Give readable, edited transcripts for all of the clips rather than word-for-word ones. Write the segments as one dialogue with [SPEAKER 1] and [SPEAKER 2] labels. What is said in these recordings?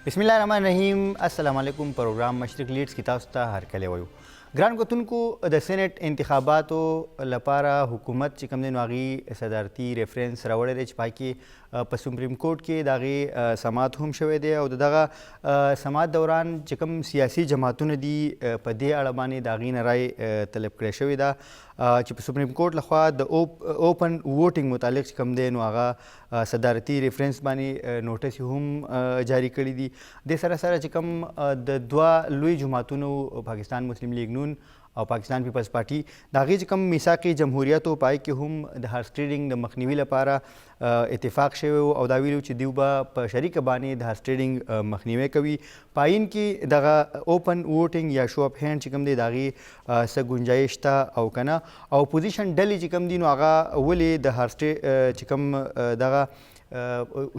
[SPEAKER 1] بسم الله الرحمن الرحیم. السلام علیکم. پروګرام مشرق لیډز کی تاسو ته هرکلی وایو. ګران کتونکو د سینټ انتخاباتو لپاره حکومت چې کوم دی نو هغې صدارتي ریفرنس راوړی دی چې پای کې په سپریم کورټ کې د هغې سماعت هم شوی دی او د دغه سماعت دوران چې کوم سیاسي جماعتونه دي په دې اړه باندې د هغې نه رای طلب کړی شوې ده چې په سپریم کورټ لخوا د اوپن ووټینګ متعلق چې کوم دی نو هغه صدارتي ریفرنس باندې نوټس هم جاری کړي دي. د سره سره چې کوم د دوه لوی جماعتونو پاکستان مسلم لیگ نون او پاکستان پیپلز پارټي د هغې چې کوم میثاق جمهوریت و پای کې هم د هارس ټریډینګ د مخنیوي لپاره اتفاق شوی او دا ویلو چې دوی به په شریکه باندې د هارس ټریډینګ مخنیوی کوي. پاین کې دغه اوپن ووټینګ یا شو اپ هینډ چې کوم دی د هغې څه گنجایش شته او که نه او اپوزیشن ډلې چې کوم دي نو هغه ولې د هارس چې کوم دغه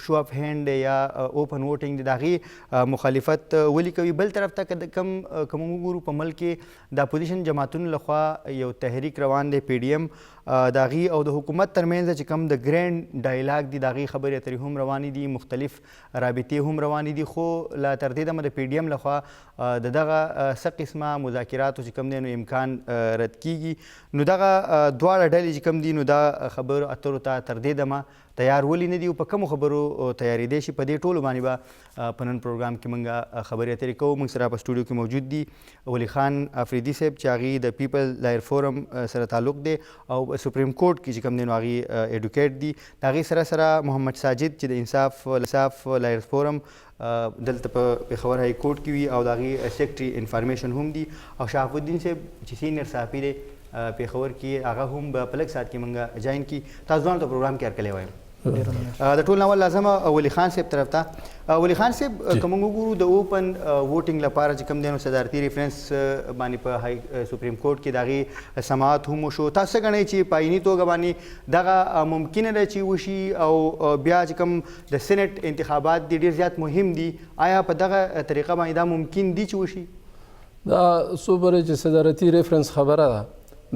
[SPEAKER 1] شو اپ هینډ یا اوپن ووټینګ د هغې مخالفت ولې کوي. بل طرف ته که موږ وګورو په ملک کې د اپوزیشن جماعتونو لخوا یو تحریک روان دی پی ډي ایم د هغې او د حکومت ترمنځ چې کوم د ګرینډ ډایلاګ دي د هغې خبرې اترې هم روانې دي، مختلف رابطې هم روانې دي، خو لا تر دې دمه د پی ډي ایم لخوا د دغه څه قسمه مذاکراتو چې کوم دی نو امکان رد کیږي. نو دغه دواړه ډلې چې کوم دي نو دا خبرو اترو ته تر دې دمه تیار ولې نه دي او په کومو خبرو تیارېدی شي. په دې ټولو باندې به په نن پروګرام کې موږ خبرې اترې کوو. موږ سره په سټوډیو کې موجود دي ولی خان افریدي صاحب چې هغې د پیپل لایر فورم سره تعلق دی او سپریم کورټ کې چې کوم دی نو هغې ایډوکیټ دي. د هغې سره سره محمد ساجد چې د انصاف لایر فورم دلته په پېښور های کورټ کې وي او د هغې سیکرټري انفارمیشن هم دي او شهاب الدین صاحب چې سینیر صحافي دی پېښور کې هغه هم په لږ ساعت کې موږ جاین کړي. تاسو ځوانو ته پروګرام کې هرکلی وایم. د ټول ناول لازمه ولی خان صاحب طرف ته. ولی خان صاحب که موږ وګورو د اوپن ووټینګ لپاره چې کوم دی نو صدارتي ریفرنس باندې په سپریم کورټ کې د هغې سماعت هم وشو، تاسو څه ګڼئ چې په آییني توګه باندې دغه ممکنه ده چې وشي او بیا چې کوم د سینټ انتخابات دي ډېر زیات مهم دي، آیا په دغه طریقه باندې دا ممکن دي چې وشي؟
[SPEAKER 2] دا څو برې چې صدارتي ریفرنس خبره ده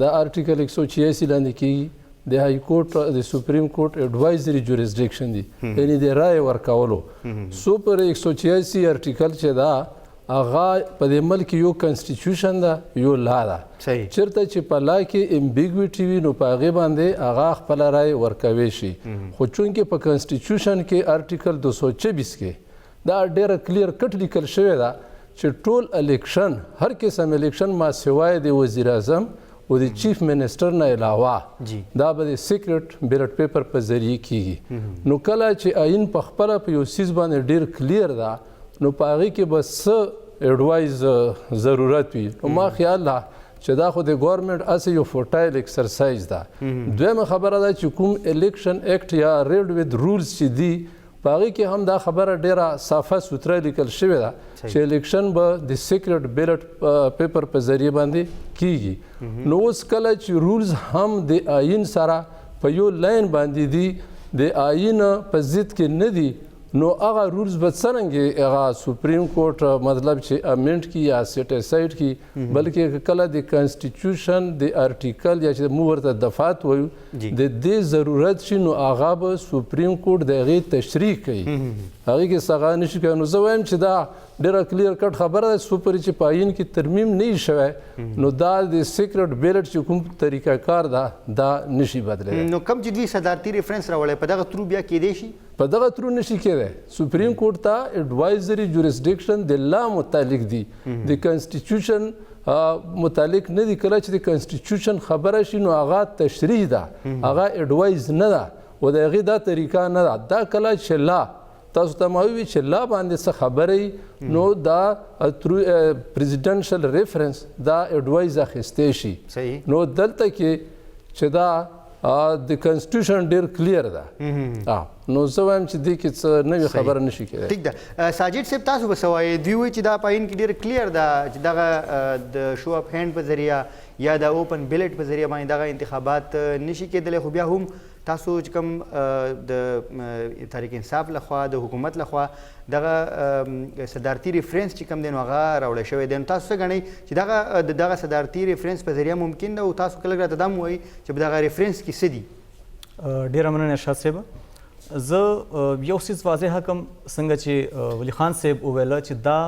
[SPEAKER 2] د آرټیکل 186 لاندې کېږي د های کورټ د سپریم کورټ ایډوایزري جوریسډکشن دی، یعنې د رایې ورکولو. سوپر 186 آرټیکل چې ده هغه په دې ملک یو کنسټیټیوشن ده یو لا ده. چېرته چې په لا کې امبیګویټي وي نو په هغې باندې هغه خپله رایې ورکوی شي. خو چونکې په کنسټیټیوشن کې آرټیکل 226 کې دا ډېره کلیر کټ لیکل شوې ده چې ټول الیکشن هر قسم الیکشن ما سوای د وزیر اعظم او د چیف منسټر نه علاوه دا به د سیکرټ بیلټ پیپر په ذریعه کیږي. نو کله چې آیین په خپله په یو څیز باندې ډېر کلیر ده نو په هغې کې به څه ایډوایز ضرورت وي. نو ما خیال ده چې دا خو د ګورنمنټ هسې یو فوټایل ایکسرسایز ده. دویمه خبره ده چې کوم الیکشن ایکټ یا ریډ ود رولز چې دي په هغې کې هم دا خبره ډېره صافه سوتره لیکل شوې ده چې الیکشن به د سیکرټ بیلټ پیپر په ذریعه باندې کیږي. نو اوس کله چې رولز هم د آیین سره په یو لاین باندې دي د آیین په ضد کې نه دي نو هغه رولز به څرنګې هغه سپریم کورټ مطلب چې امینډ کړي یا سیټیسایډ کړي، بلکې کله د کنسټیټیوشن د آرټیکل یا چې موږ ورته دفعات وایو د دې ضرورت شي نو هغه به سپریم کورټ د هغې تشریح کوي، هغې کې څه هغه نشي کولی. نو زه وایم چې دا ډېره کلیر کټ خبره ده چې سپرې چې په آیین کې ترمیم نه وي شوی نو دا د سیکرټ بیلټ چې کوم طریقه کار ده دا نشي بدلی.
[SPEAKER 1] نو کوم چې دوی صدارتي ریفرنس راوړی په دغه ترو بیا کیدی شي؟
[SPEAKER 2] په دغه ترو نشي کېدی. سپریم کورټ ته ایډوایزري جوریسډکشن د لا متعلق دي، د کنسټیټیوشن متعلق نه دي. کله چې د کنسټیټیوشن خبره شي نو هغه تشریح ده، هغه ایډوایز نه ده او د هغې دا طریقه نه ده. دا کله چې لا تاسو ته ما ووي چې لا باندې څه خبره نو دا ترو پریزیډنشل ریفرنس دا ایډوایز اخیستی شي. نو دلته کې چې دا د کنسټیټیوشن ډېر کلیر ده نو زه وایم چې دې کې څه نوې خبره نشي کېدی.
[SPEAKER 1] ټیک ده. ساجد صاحب تاسو به څه وایئ؟ دوی وایي چې دا په آیین کې ډېر کلیر ده چې دغه د شو اپ هینډ په ذریعه یا د اوپن بیلټ په ذریعه باندې دغه انتخابات نشي کېدلی، خو بیا هم تاسو چې کوم د تحریک انصاف لخوا د حکومت لخوا دغه صدارتي ریفرنس چې کوم دی نو هغه راوړی شوی دی، نو تاسو څه ګڼئ چې دغه صدارتي ریفرنس په ذریعه ممکن ده او تاسو کله راته دا هم وایي چې په دغه ریفرنس کې څه دي؟
[SPEAKER 3] ډېره مننه ارشاد صاحب. زه یو څیز واضح کوم څنګه چې ولی خان صاحب وویله چې دا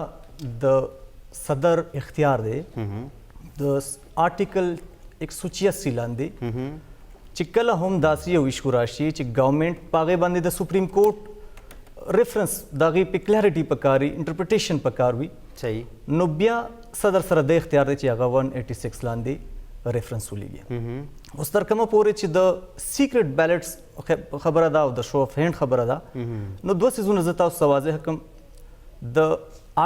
[SPEAKER 3] د صدر اختیار دی د آرټیکل 186 لاندې چې کله هم داسې یو ایشو راشي چې ګورنمنټ په هغې باندې د سپریم کورټ ریفرنس د هغې په کلیرټي پکار وي انټرپریټیشن پکار وي
[SPEAKER 1] صحیح
[SPEAKER 3] نو بیا صدر سره د اختیار دی چې هغه 186 لاندې ریفرنس ولیږي اوس تر کومه پورې چې د سیکرټ بیلټس خبره ده او د شو اف هینډ خبره ده نو دوه څیزونه زه تاسو ته واضح کوم د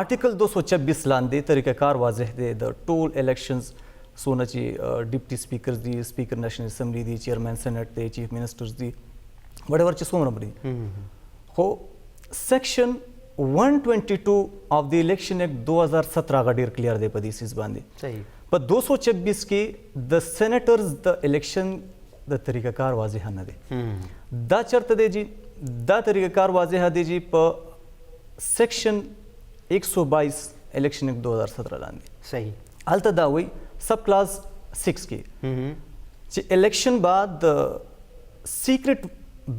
[SPEAKER 3] آرټیکل 226 لاندې طریقه کار واضح دی د ټول الیکشنز څونه چې ډیپټي سپیکرز دي سپیکر نیشنل اسمبلی دي چیرمین سینټ دی چیف منسټرز دي وټ ایور چې څومره دي خو سیکشن 122 of the election act 2017 هغه ډیر کلیر دی په دې سیس باندې
[SPEAKER 1] صحیح
[SPEAKER 3] په 226 کې د سینیټرز د الیکشن د طریقه کار واضح نه دی دا چرته دی جی دا طریقه کار واضح دی جی په سیکشن 122 الیکشن ایکٹ 2017 لاندې
[SPEAKER 1] صحیح
[SPEAKER 3] هلته دا وایي سب کلاس 6 کې چې الیکشن بعد د سیکرټ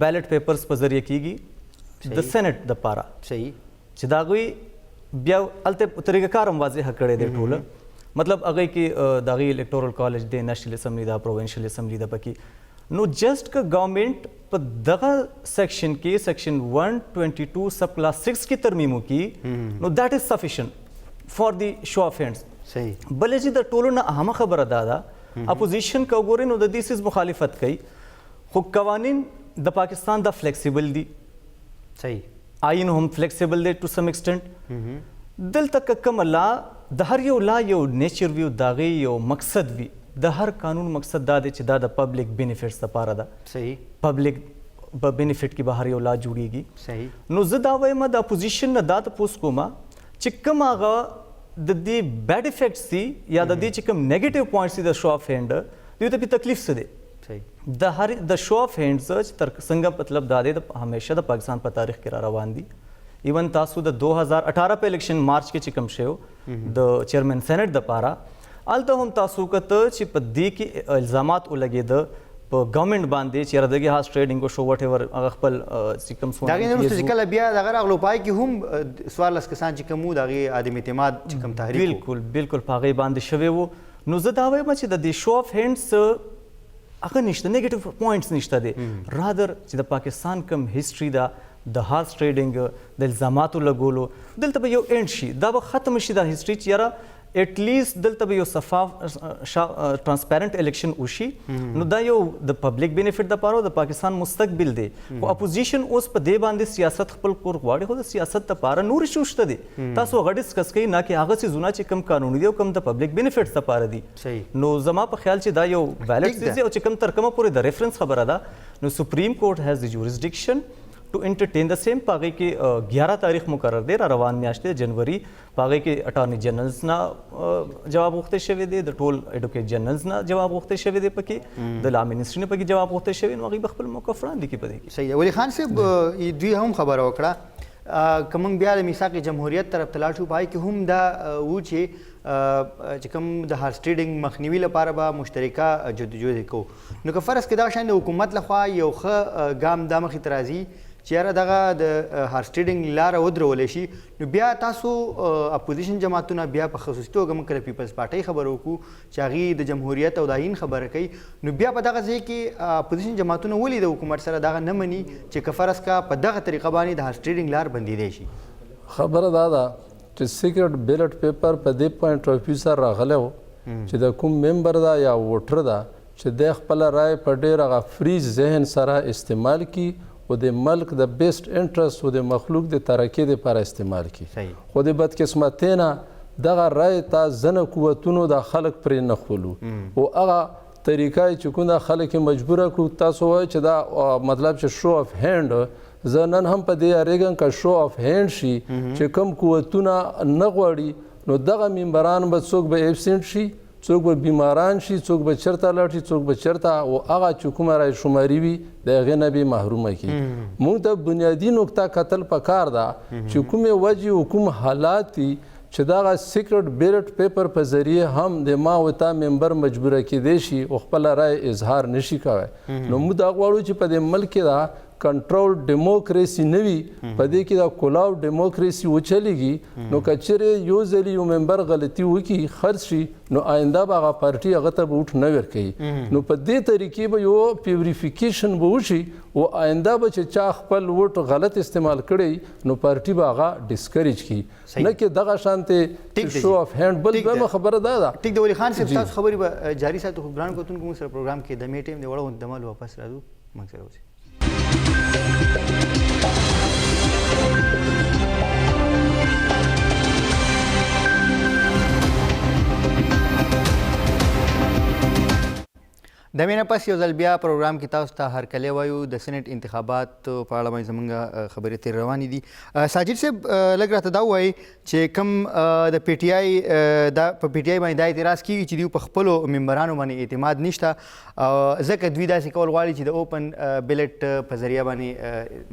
[SPEAKER 3] بیلټ پیپرز په ذریعه کیږي د سینټ د پاره
[SPEAKER 1] صحیح
[SPEAKER 3] چې دا غوي بیا هلته طریقه کار هم واضح کړی دی ټوله مطلب هغه کې د هغې الیکټورل کالج دی نیشنل اسمبلی دا پروونشل اسمبلی ده پکې نو جسټ که ګورنمنټ په دغه سیکشن کې سیکشن 122 سب کلاس 6 کې ترمیم وکړي نو دیٹ از سفیشینٹ فار دی شو اف هینډز
[SPEAKER 1] صحیح
[SPEAKER 3] بلې چې د ټولو نه اهمه خبره دا ده اپوزیشن که وګورئ نو د دې څیز مخالفت کوي خو قوانین د پاکستان دا فلیکسیبل دي
[SPEAKER 1] صحیح
[SPEAKER 3] آئین هم فلیکسیبل دی ټو سم ایکسټنټ دلته که کومه لا د هر یو لا یو نیچر وي د هغې یو مقصد وي د هر قانون مقصد دا دی چې دا د پبلک بینیفټس لپاره ده
[SPEAKER 1] صحیح
[SPEAKER 3] پبلک په بینیفټ کې به هر یو لا جوړیږي
[SPEAKER 1] صحیح
[SPEAKER 3] نو زه دا وایم د اپوزیشن نه دا تپوس کومه چې کوم هغه د دې بیډ افیکټس دي یا د دې چې کوم نیگیټیو پوینټس دي د شو اف هینډ دوی ته په تکلیف څه دی
[SPEAKER 1] صحیح
[SPEAKER 3] د هر د شو اف هینډز چې تر څنګه مطلب دا دی د همیشه د پاکستان په تاریخ کې را روان دي ایون تاسو د 2018 په الیکشن مارچ کې چې کوم شی د چیرمین سینټ د پاره هلته هم تاسو کته چې په دې کې الزامات ولګېده په ګورنمنټ باندې چې دغه هاس ټریډینګ شو وټ ایور هغه خپل چې کوم
[SPEAKER 1] دا غي نو چې کله بیا دغه راغلو پای کې هم سوال لس کسان چې کوم دغه عدم اعتماد چې کوم تحریک
[SPEAKER 3] بالکل په هغې باندې شوی وو نو زه دا وایم چې د دې شو اف هینډز هغه نشته نیگیټیو پوینټس نشته دی رادر چې د پاکستان کوم هیستوري دا د هارس ټریډینګ د الزاماتو لګولو دلته به یو اینډ شي دا به ختم شي دا هیستوري چې یاره ایٹ لیست دلته به یو ټرانسپیرنٹ الیکشن وشي نو دا یو د پبلک بینیفټ دپاره د پاکستان مستقبل دی خو اپوزیشن اوس په دې باندې سیاست خپل کور غواړي خو د سیاست دپاره نور ایشو شته دي تاسو هغه ډسکس کوئ نه کې هغه څیزونه چې کوم قانوني دي او کوم د پبلک بینیفټس دپاره دي نو زما په خیال چې دا یو ویلډ څیز دی او چې کوم تر کومه پورې د ریفرنس خبره ده نو سپریم کورټ هیز د جورسډکشن ټو انټرټین د سیم په هغې کې 11 تاریخ مقرر دی را روان میاشت دی جنوري په هغې کې اټارني جنرلز نه جواب غوښتی شوی دی د ټول ایډوکیټ جنرلز نه جواب غوښتی شوی دی پکې د لا منسټري نه پکې جواب غوښتی شوی نو هغوی به خپل موقف وړاندې کړي په دې کې
[SPEAKER 1] صحیح ولی خان صاحب دوی هم خبره وکړه که موږ بیا د میثاق جمهوریت طرف ته لاړ شو په هغې کې هم دا و چې کوم د هارس ټریډینګ مخنیوي لپاره به مشترکه جدوجہد کوو نو که فرض کړه دغه شان د حکومت لخوا یو ښه ګام دا مخې ته راځي چې یاره دغه د هارس ټریډینګ لاره ودرولی شي نو بیا تاسو اپوزیشن جماعتونه بیا په خصوصي توګه موږ کله پیپلز پارټۍ خبره وکړو چې هغې د جمهوریت او د آیین خبره کوي نو بیا په دغه ځای کې اپوزیشن جماعتونه ولې د حکومت سره دغه نه مني چې که فرض کا په دغه طریقه باندې د هارس ټریډینګ لار بندېدی شي
[SPEAKER 2] خبره دا ده چې سیکرټ بیلټ پیپر په دې پوینټ اف ویو سره راغلی و چې د کوم ممبر دا یا ووټر دا چې د خپل رای په ډېر هغه فری ذهن سره استعمال کړي و د ملک د بیسټ انټرست و د مخلوق د ترقۍ دپاره استعمال کړي خو د بدقسمتۍ نه دغه رای ته ځنه قوتونو د خلک پرې نه خولو او هغه طریقه چې کوم د خلک مجبوره کړو تاسو وایئ چې دا مطلب چې شو اف هینډ زه نن هم په دې یاریږم که شو اف هینډ شي چې کوم قوتونه نه غواړي نو دغه ممبران به څوک به ایبسنټ شي څوک به بیماران شي څوک به چېرته لاړ شي څوک به چېرته او هغه چې کومه رای شماري وي د هغې نه به محرومه کړي موږ ته بنیادي نقطه کتل پکار ده چې کومې وجې او کوم حالات دي چې دغه سیکرټ بیلټ پیپر په ذریعه هم د ما و تا ممبر مجبوره کېدی شي او خپله رای اظهار نشي کوی نو موږ دا غواړو چې په دې ملک کې دا کنټرول ډیموکراسي نه وي په دې کې دا کولاو ډیموکراسي وچلیږي نو که چیرې یو ځل یو ممبر غلطي وکړي خرڅ شي نو آینده به هغه پارټي هغه ته به ووټ نه ورکوي نو په دې طریقې به یو پیوریفیکیشن به وشي او آینده به چې چا خپل ووټ غلط استعمال کړی نو پارټي به هغه ډسکریج کړي نه کې دغه شانتې شو اف هینډ بل دویمه خبره دا ده
[SPEAKER 1] ټیک د ولی خان صاحب تاسو خبرې به جاری ساتو خو ګران کوتونکو موږ سره پروګرام کې د میټیم د وړو دمل واپس راځو موږ سره اوسئ. د مینه پس یو ځل بیا پروګرام کې تاسو ته هرکلی وایو د سینټ انتخابات په اړه باندې زموږ خبرې تېر روانې دي. ساجد صاحب لږ راته دا ووایي چې کوم د پی ټي آی دا په پی ټي آی باندې دا اعتراض کېږي چې دوی په خپلو ممبرانو باندې اعتماد نشته ځکه دوی داسې کول غواړي چې د اوپن بیلټ په ذریعه باندې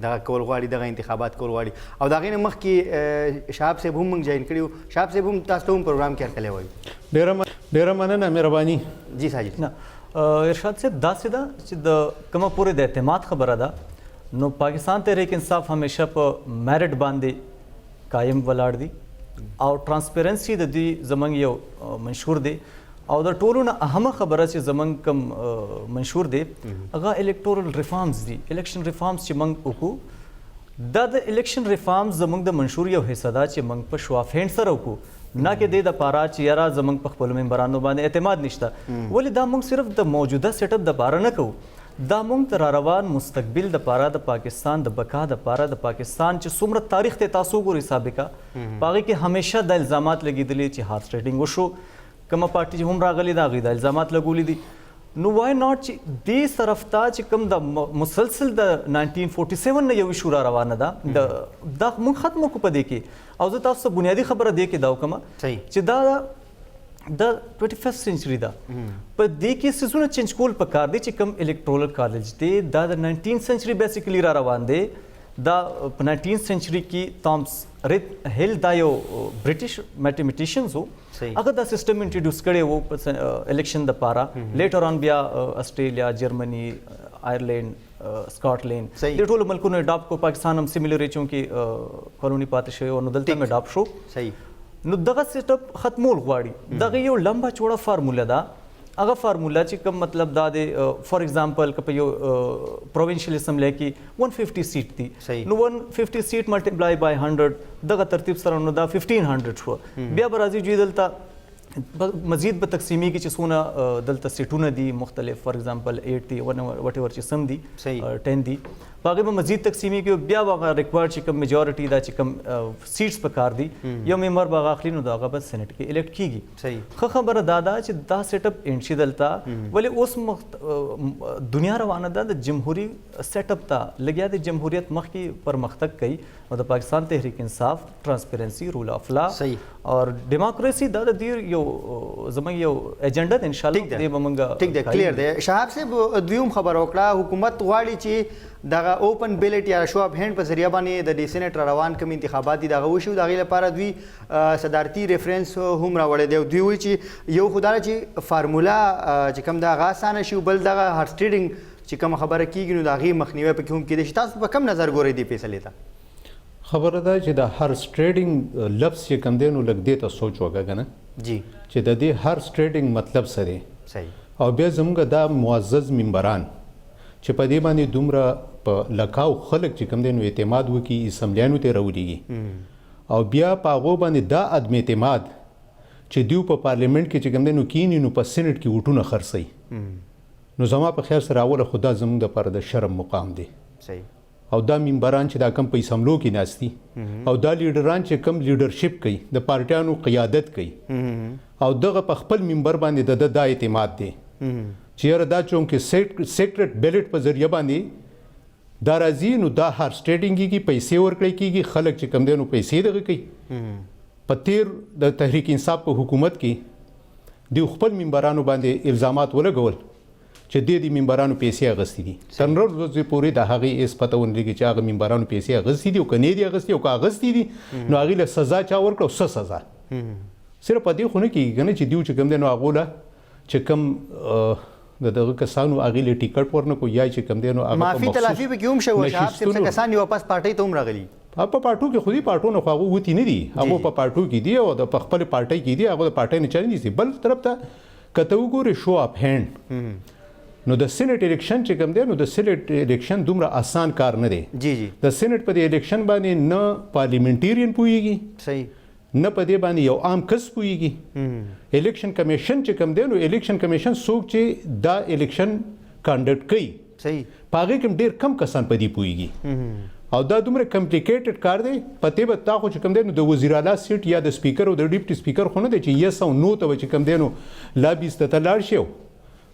[SPEAKER 1] دغه کول غواړي دغه انتخابات کول غواړي او د هغې نه مخکې شهاب صاحب هم موږ جاین کړي وو. شهاب صاحب هم تاسو ته هم پروګرام کې هرکلی وایو.
[SPEAKER 4] ډېره مننه مهرباني.
[SPEAKER 1] جی ساجد.
[SPEAKER 3] نه ارشاد صاحب داسې ده چې د کومه پورې د اعتماد خبره ده نو پاکستان تحریک انصاف همیشه په میرټ باندې قایم ولاړ دي او ترانسپیرنسي د دې زمونږ یو منشور دی او د ټولو نه اهمه خبره چې زمونږ کوم منشور دی هغه الکټورل ریفارمز دي الیکشن ریفارمز چې موږ وکړو دا د الیکشن ریفارمز زمونږ د منشور یو حصه ده چې موږ په شو اف هینډ سره وکړو نه کې د پاره چې یاره زمونږ په خپلو ممبرانو باندې اعتماد نشته ولې دا موږ صرف د موجوده سیټ اپ د پاره نه کوو دا موږ د را روان مستقبل د پاره د پاکستان د بقا د پاره د پاکستان چې څومره تاریخ ته تاسو ګورئ سابقه باغې کې همیشه د الزامات لګېدلي چې هارس ټریډینګ وشو کومه پارټي چې هم راغلي د هغې د الزامات لګولي دي نو وای ناٹ چې دې طرف ته چې کوم د مسلسل د 1947 نه یو ایشو را روانه ده دا موږ ختم وکړو په دې کې او زه تاسو ته بنیادي خبره دې کې دا وکړم چې دا د 21st سنچري ده په دې کې څیزونه چینج کول پکار دي چې کوم الکټرول کالج دی دا د 19th سنچري بیسیکلی را روان دی دا په 19th سنچري کې تامس هیل دا یو برټیش میتھمیټیشینز وو هغه دا سیستم انټروډیوس کړی وو په الیکشن د پاره لیټر آن بیا استرالیا جرمني آیرلینډ سکاټلینډ د ټولو ملکونو اډاپټ کو پاکستان هم سیملر چونکې کالونی پاتې شوی او نو دلته هم اډاپټ شو صحیح نو دغه سیټ اپ ختمول غواړي دغه یو لمبه چوړه فارموله ده هغه فارموله چې کوم مطلب دا دی فار ایگزامپل که په یو پروونشل اسمبلی کې 150 سیټ دي نو 150 سیټ ملټیپلای بای 100 دغه ترتیب سره نو دا 1500 شو بیا به راځي دوی دلته مزید به تقسیمی کې چې څونه دلته سیټونه دي مختلف فار ایگزامپل 8 دي وټ ایور چې سم دي 10 دي باقي به مزید تقسیمی کې بیا هغه ریکوایرډ چې کوم میجورټي دا چې کوم سیټس پکار دي یو ممبر به اخلي نو دا هغه به سېنات کې الیکټ کیږي صحیح خو خبره دا ده چې دا سیټ اپ انشي دلته ولې اوس دنیا روانه ده د جمهوریت سیټ اپ ته لګیا د جمهوریت مخ کې پرمختګ کوي او د پاکستان تحریک انصاف ترانسپیرنسی رول اف لا اور ډیموکراسي دا د دې یو زموږ یو ایجنډا ده ان شاء الله دې به موږ
[SPEAKER 1] ټیک ده کلیر ده. شهاب صاحب دویم خبر وکړه حکومت غواړي چې دغه اوپن بیلټ یا شو اف هینډ په ذریعه باندې د ډي سینټ روان کوم انتخابات دي دغه وشو د هغې لپاره دوی صدارتي ریفرنس هم راوړی دی دوی وایي چې یو خو دا چې فارموله چې کوم د هغه اسانه شي بل دغه هارس ټریډینګ چې کومه خبره کېږي نو د هغې مخنیوی پکې هم کېدی شي تاسو په کوم نظر ګورئ دې فیصلې ته
[SPEAKER 4] خبره ده چې د هارس ټریډینګ لفظ چې کوم دی نو لږ دې ته سوچ وکړه که نه
[SPEAKER 1] جی
[SPEAKER 4] چې د دې هارس ټریډینګ مطلب څه دی
[SPEAKER 1] صحیح
[SPEAKER 4] او بیا زموږ دا معزز ممبران چې په دې باندې دومره په لکاو خلک چې کوم دی نو اعتماد وکړي اسمبلیانو ته راولېږي او بیا په هغو باندې دا عدم اعتماد چې دوی په پارلیمنټ کې چې کوم دی نو کینی نو په سینټ کې ووټونه خرڅوي نو زما په خیال سره اوله خو دا زموږ دپاره د شرم مقام دی
[SPEAKER 1] صحیح
[SPEAKER 4] او دا ممبران چې دا کم په اسمبلو کې ناست دي او دا لیډران چې کم لیډرشپ کوي د پارټیانو قیادت کوي او دغه په خپل ممبر باندې د دا اعتماد دی چې یاره دا چونکې سیکرټ بیلټ په ذریعه باندې دا راځي نو دا هارس ټریډینګ کېږي پیسې ورکړی کېږي خلک چې کوم دی نو پیسې دغه کوي په تیر د تحریک انصاف په حکومت کې دوی خپل ممبرانو باندې الزامات ولګول چې دې ممبرانو پیسې اخیستې دي تر نن ورځې پورې د هغې هېڅ پته ونه لګي چې هغه ممبرانو پیسې اخیستې دي او که نه دي اخیستې او که اخیستې دي نو هغې له سزا چا ورکړه او څه سزا صرف په دې خو نه کېږي که نه چې دوی چې کوم دی نو هغو له چې کوم د دغه کسانو هغې له ټیکټ ورنکړو یا چې کوم دی نو هغه
[SPEAKER 1] معافي تلافي پکې هم شوه شهاب صاحب څه کسان یې واپس پارټۍ ته هم راغلي
[SPEAKER 4] په پارټو کې خو دې پارټو نه خو هغه وتي نه دي هغه په پارټو کې دي او د په خپل پارټۍ کې دي هغه د پارټۍ نه چارې نیسي بل طرف ته که ته وګورې شو اپ هینډ نو د سینټ الیکشن چې کوم دی نو د سینټ الیکشن دومره آسان کار نه دی
[SPEAKER 1] جی جی
[SPEAKER 4] د سینټ په دې الیکشن باندې نه پارلیمنټیرین پوهیږي
[SPEAKER 1] صحیح
[SPEAKER 4] نه په دې باندې یو عام کس پوهیږي الیکشن کمیشن چې کوم دی نو الیکشن کمیشن څوک چې دا الیکشن کانډکټ کوي
[SPEAKER 1] صحیح
[SPEAKER 4] په هغې کې ډېر کم کسان په دې پوهیږي او دا دومره کمپلیکیټډ کار دی پته به تا خو چې کوم دی نو د وزیر اعلی سیټ یا د سپیکر او د ډیپټي سپیکر خو نه دی چې یس او نو ته به چې کوم دی نو لابیز ته لاړ شي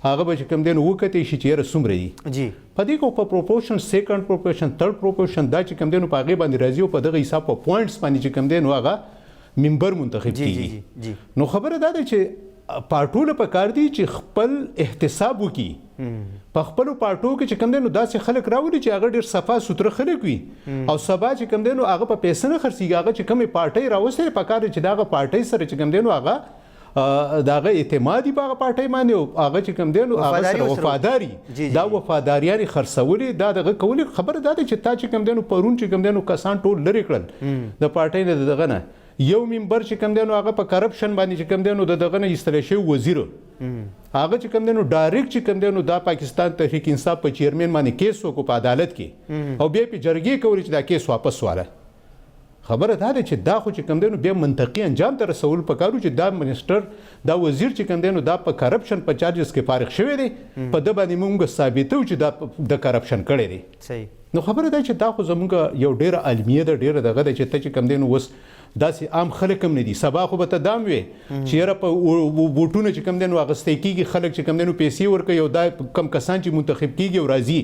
[SPEAKER 4] هغه به چې کوم دی نو وکتې شي چې یاره څومره دي
[SPEAKER 1] جی
[SPEAKER 4] په دې کې په پروپورشن سیکنډ پروپورشن تھرډ پروپورشن دا چې کوم دی نو په هغې باندې راځي او په دغه حساب په پوینټس باندې چې کوم دی نو هغه ممبر منتخب
[SPEAKER 1] جی
[SPEAKER 4] کیږي
[SPEAKER 1] جی
[SPEAKER 4] نو خبره دا ده چې پارټو له پکار دي چې خپل احتساب وکړي په خپلو پارټو کې چې کوم دی نو داسې خلک راولي چې هغه ډېر صفا سوتره خلک وي او سبا چې کوم دی نو هغه په پیسه نه خرڅېږي هغه چې کومې پارټۍ راوستې پکار دی چې د هغه پارټۍ سره چې کوم دی نو هغه د هغه اعتمادي په هغه پارټۍ باندې او هغه چې کوم دی نو هغه سره وفاداري دا وفاداریانې خرڅولې دا دغه کولې خبره دا ده چې تا چې کوم دی نو پرون چې کوم دی نو کسان ټول لرې کړل د پارټۍ نه دغه نه یو ممبر چې کوم دی نو هغه په کرپشن باندې چې کوم دی نو دغه نه ایستلی شوی وزیر هغه چې کوم دی نو ډایرکټ چې کوم دی نو دا پاکستان تحریک انصاف په چیرمن باندې کیس وکړو په عدالت کې او بیا پې جرګې کولې چې دا کیس واپس واله خبره دا ده چې دا خو چې کوم دی نو بیا منطقي انجام ته رسول پکارو چې دا منسټر دا وزیر چې کوم دی نو دا په کرپشن په چارجز کې فارغ شوی دی په ده باندې موږ ثابتو چې دا د کرپشن کړی دی
[SPEAKER 1] صحیح
[SPEAKER 4] نو خبره ده چې دا خو زموږ یو ډېره علمیه ده ډېره دغه ده چې ته چې کوم دی نو اوس داسې عام خلک هم نه دي سبا خو به ته دام وې چې یاره په بوټونه چې کوم دی نو اخیستی کېږي خلک چې کوم دی نو پیسې ورکوي او دا کم کسان چې منتخب کېږي او راځي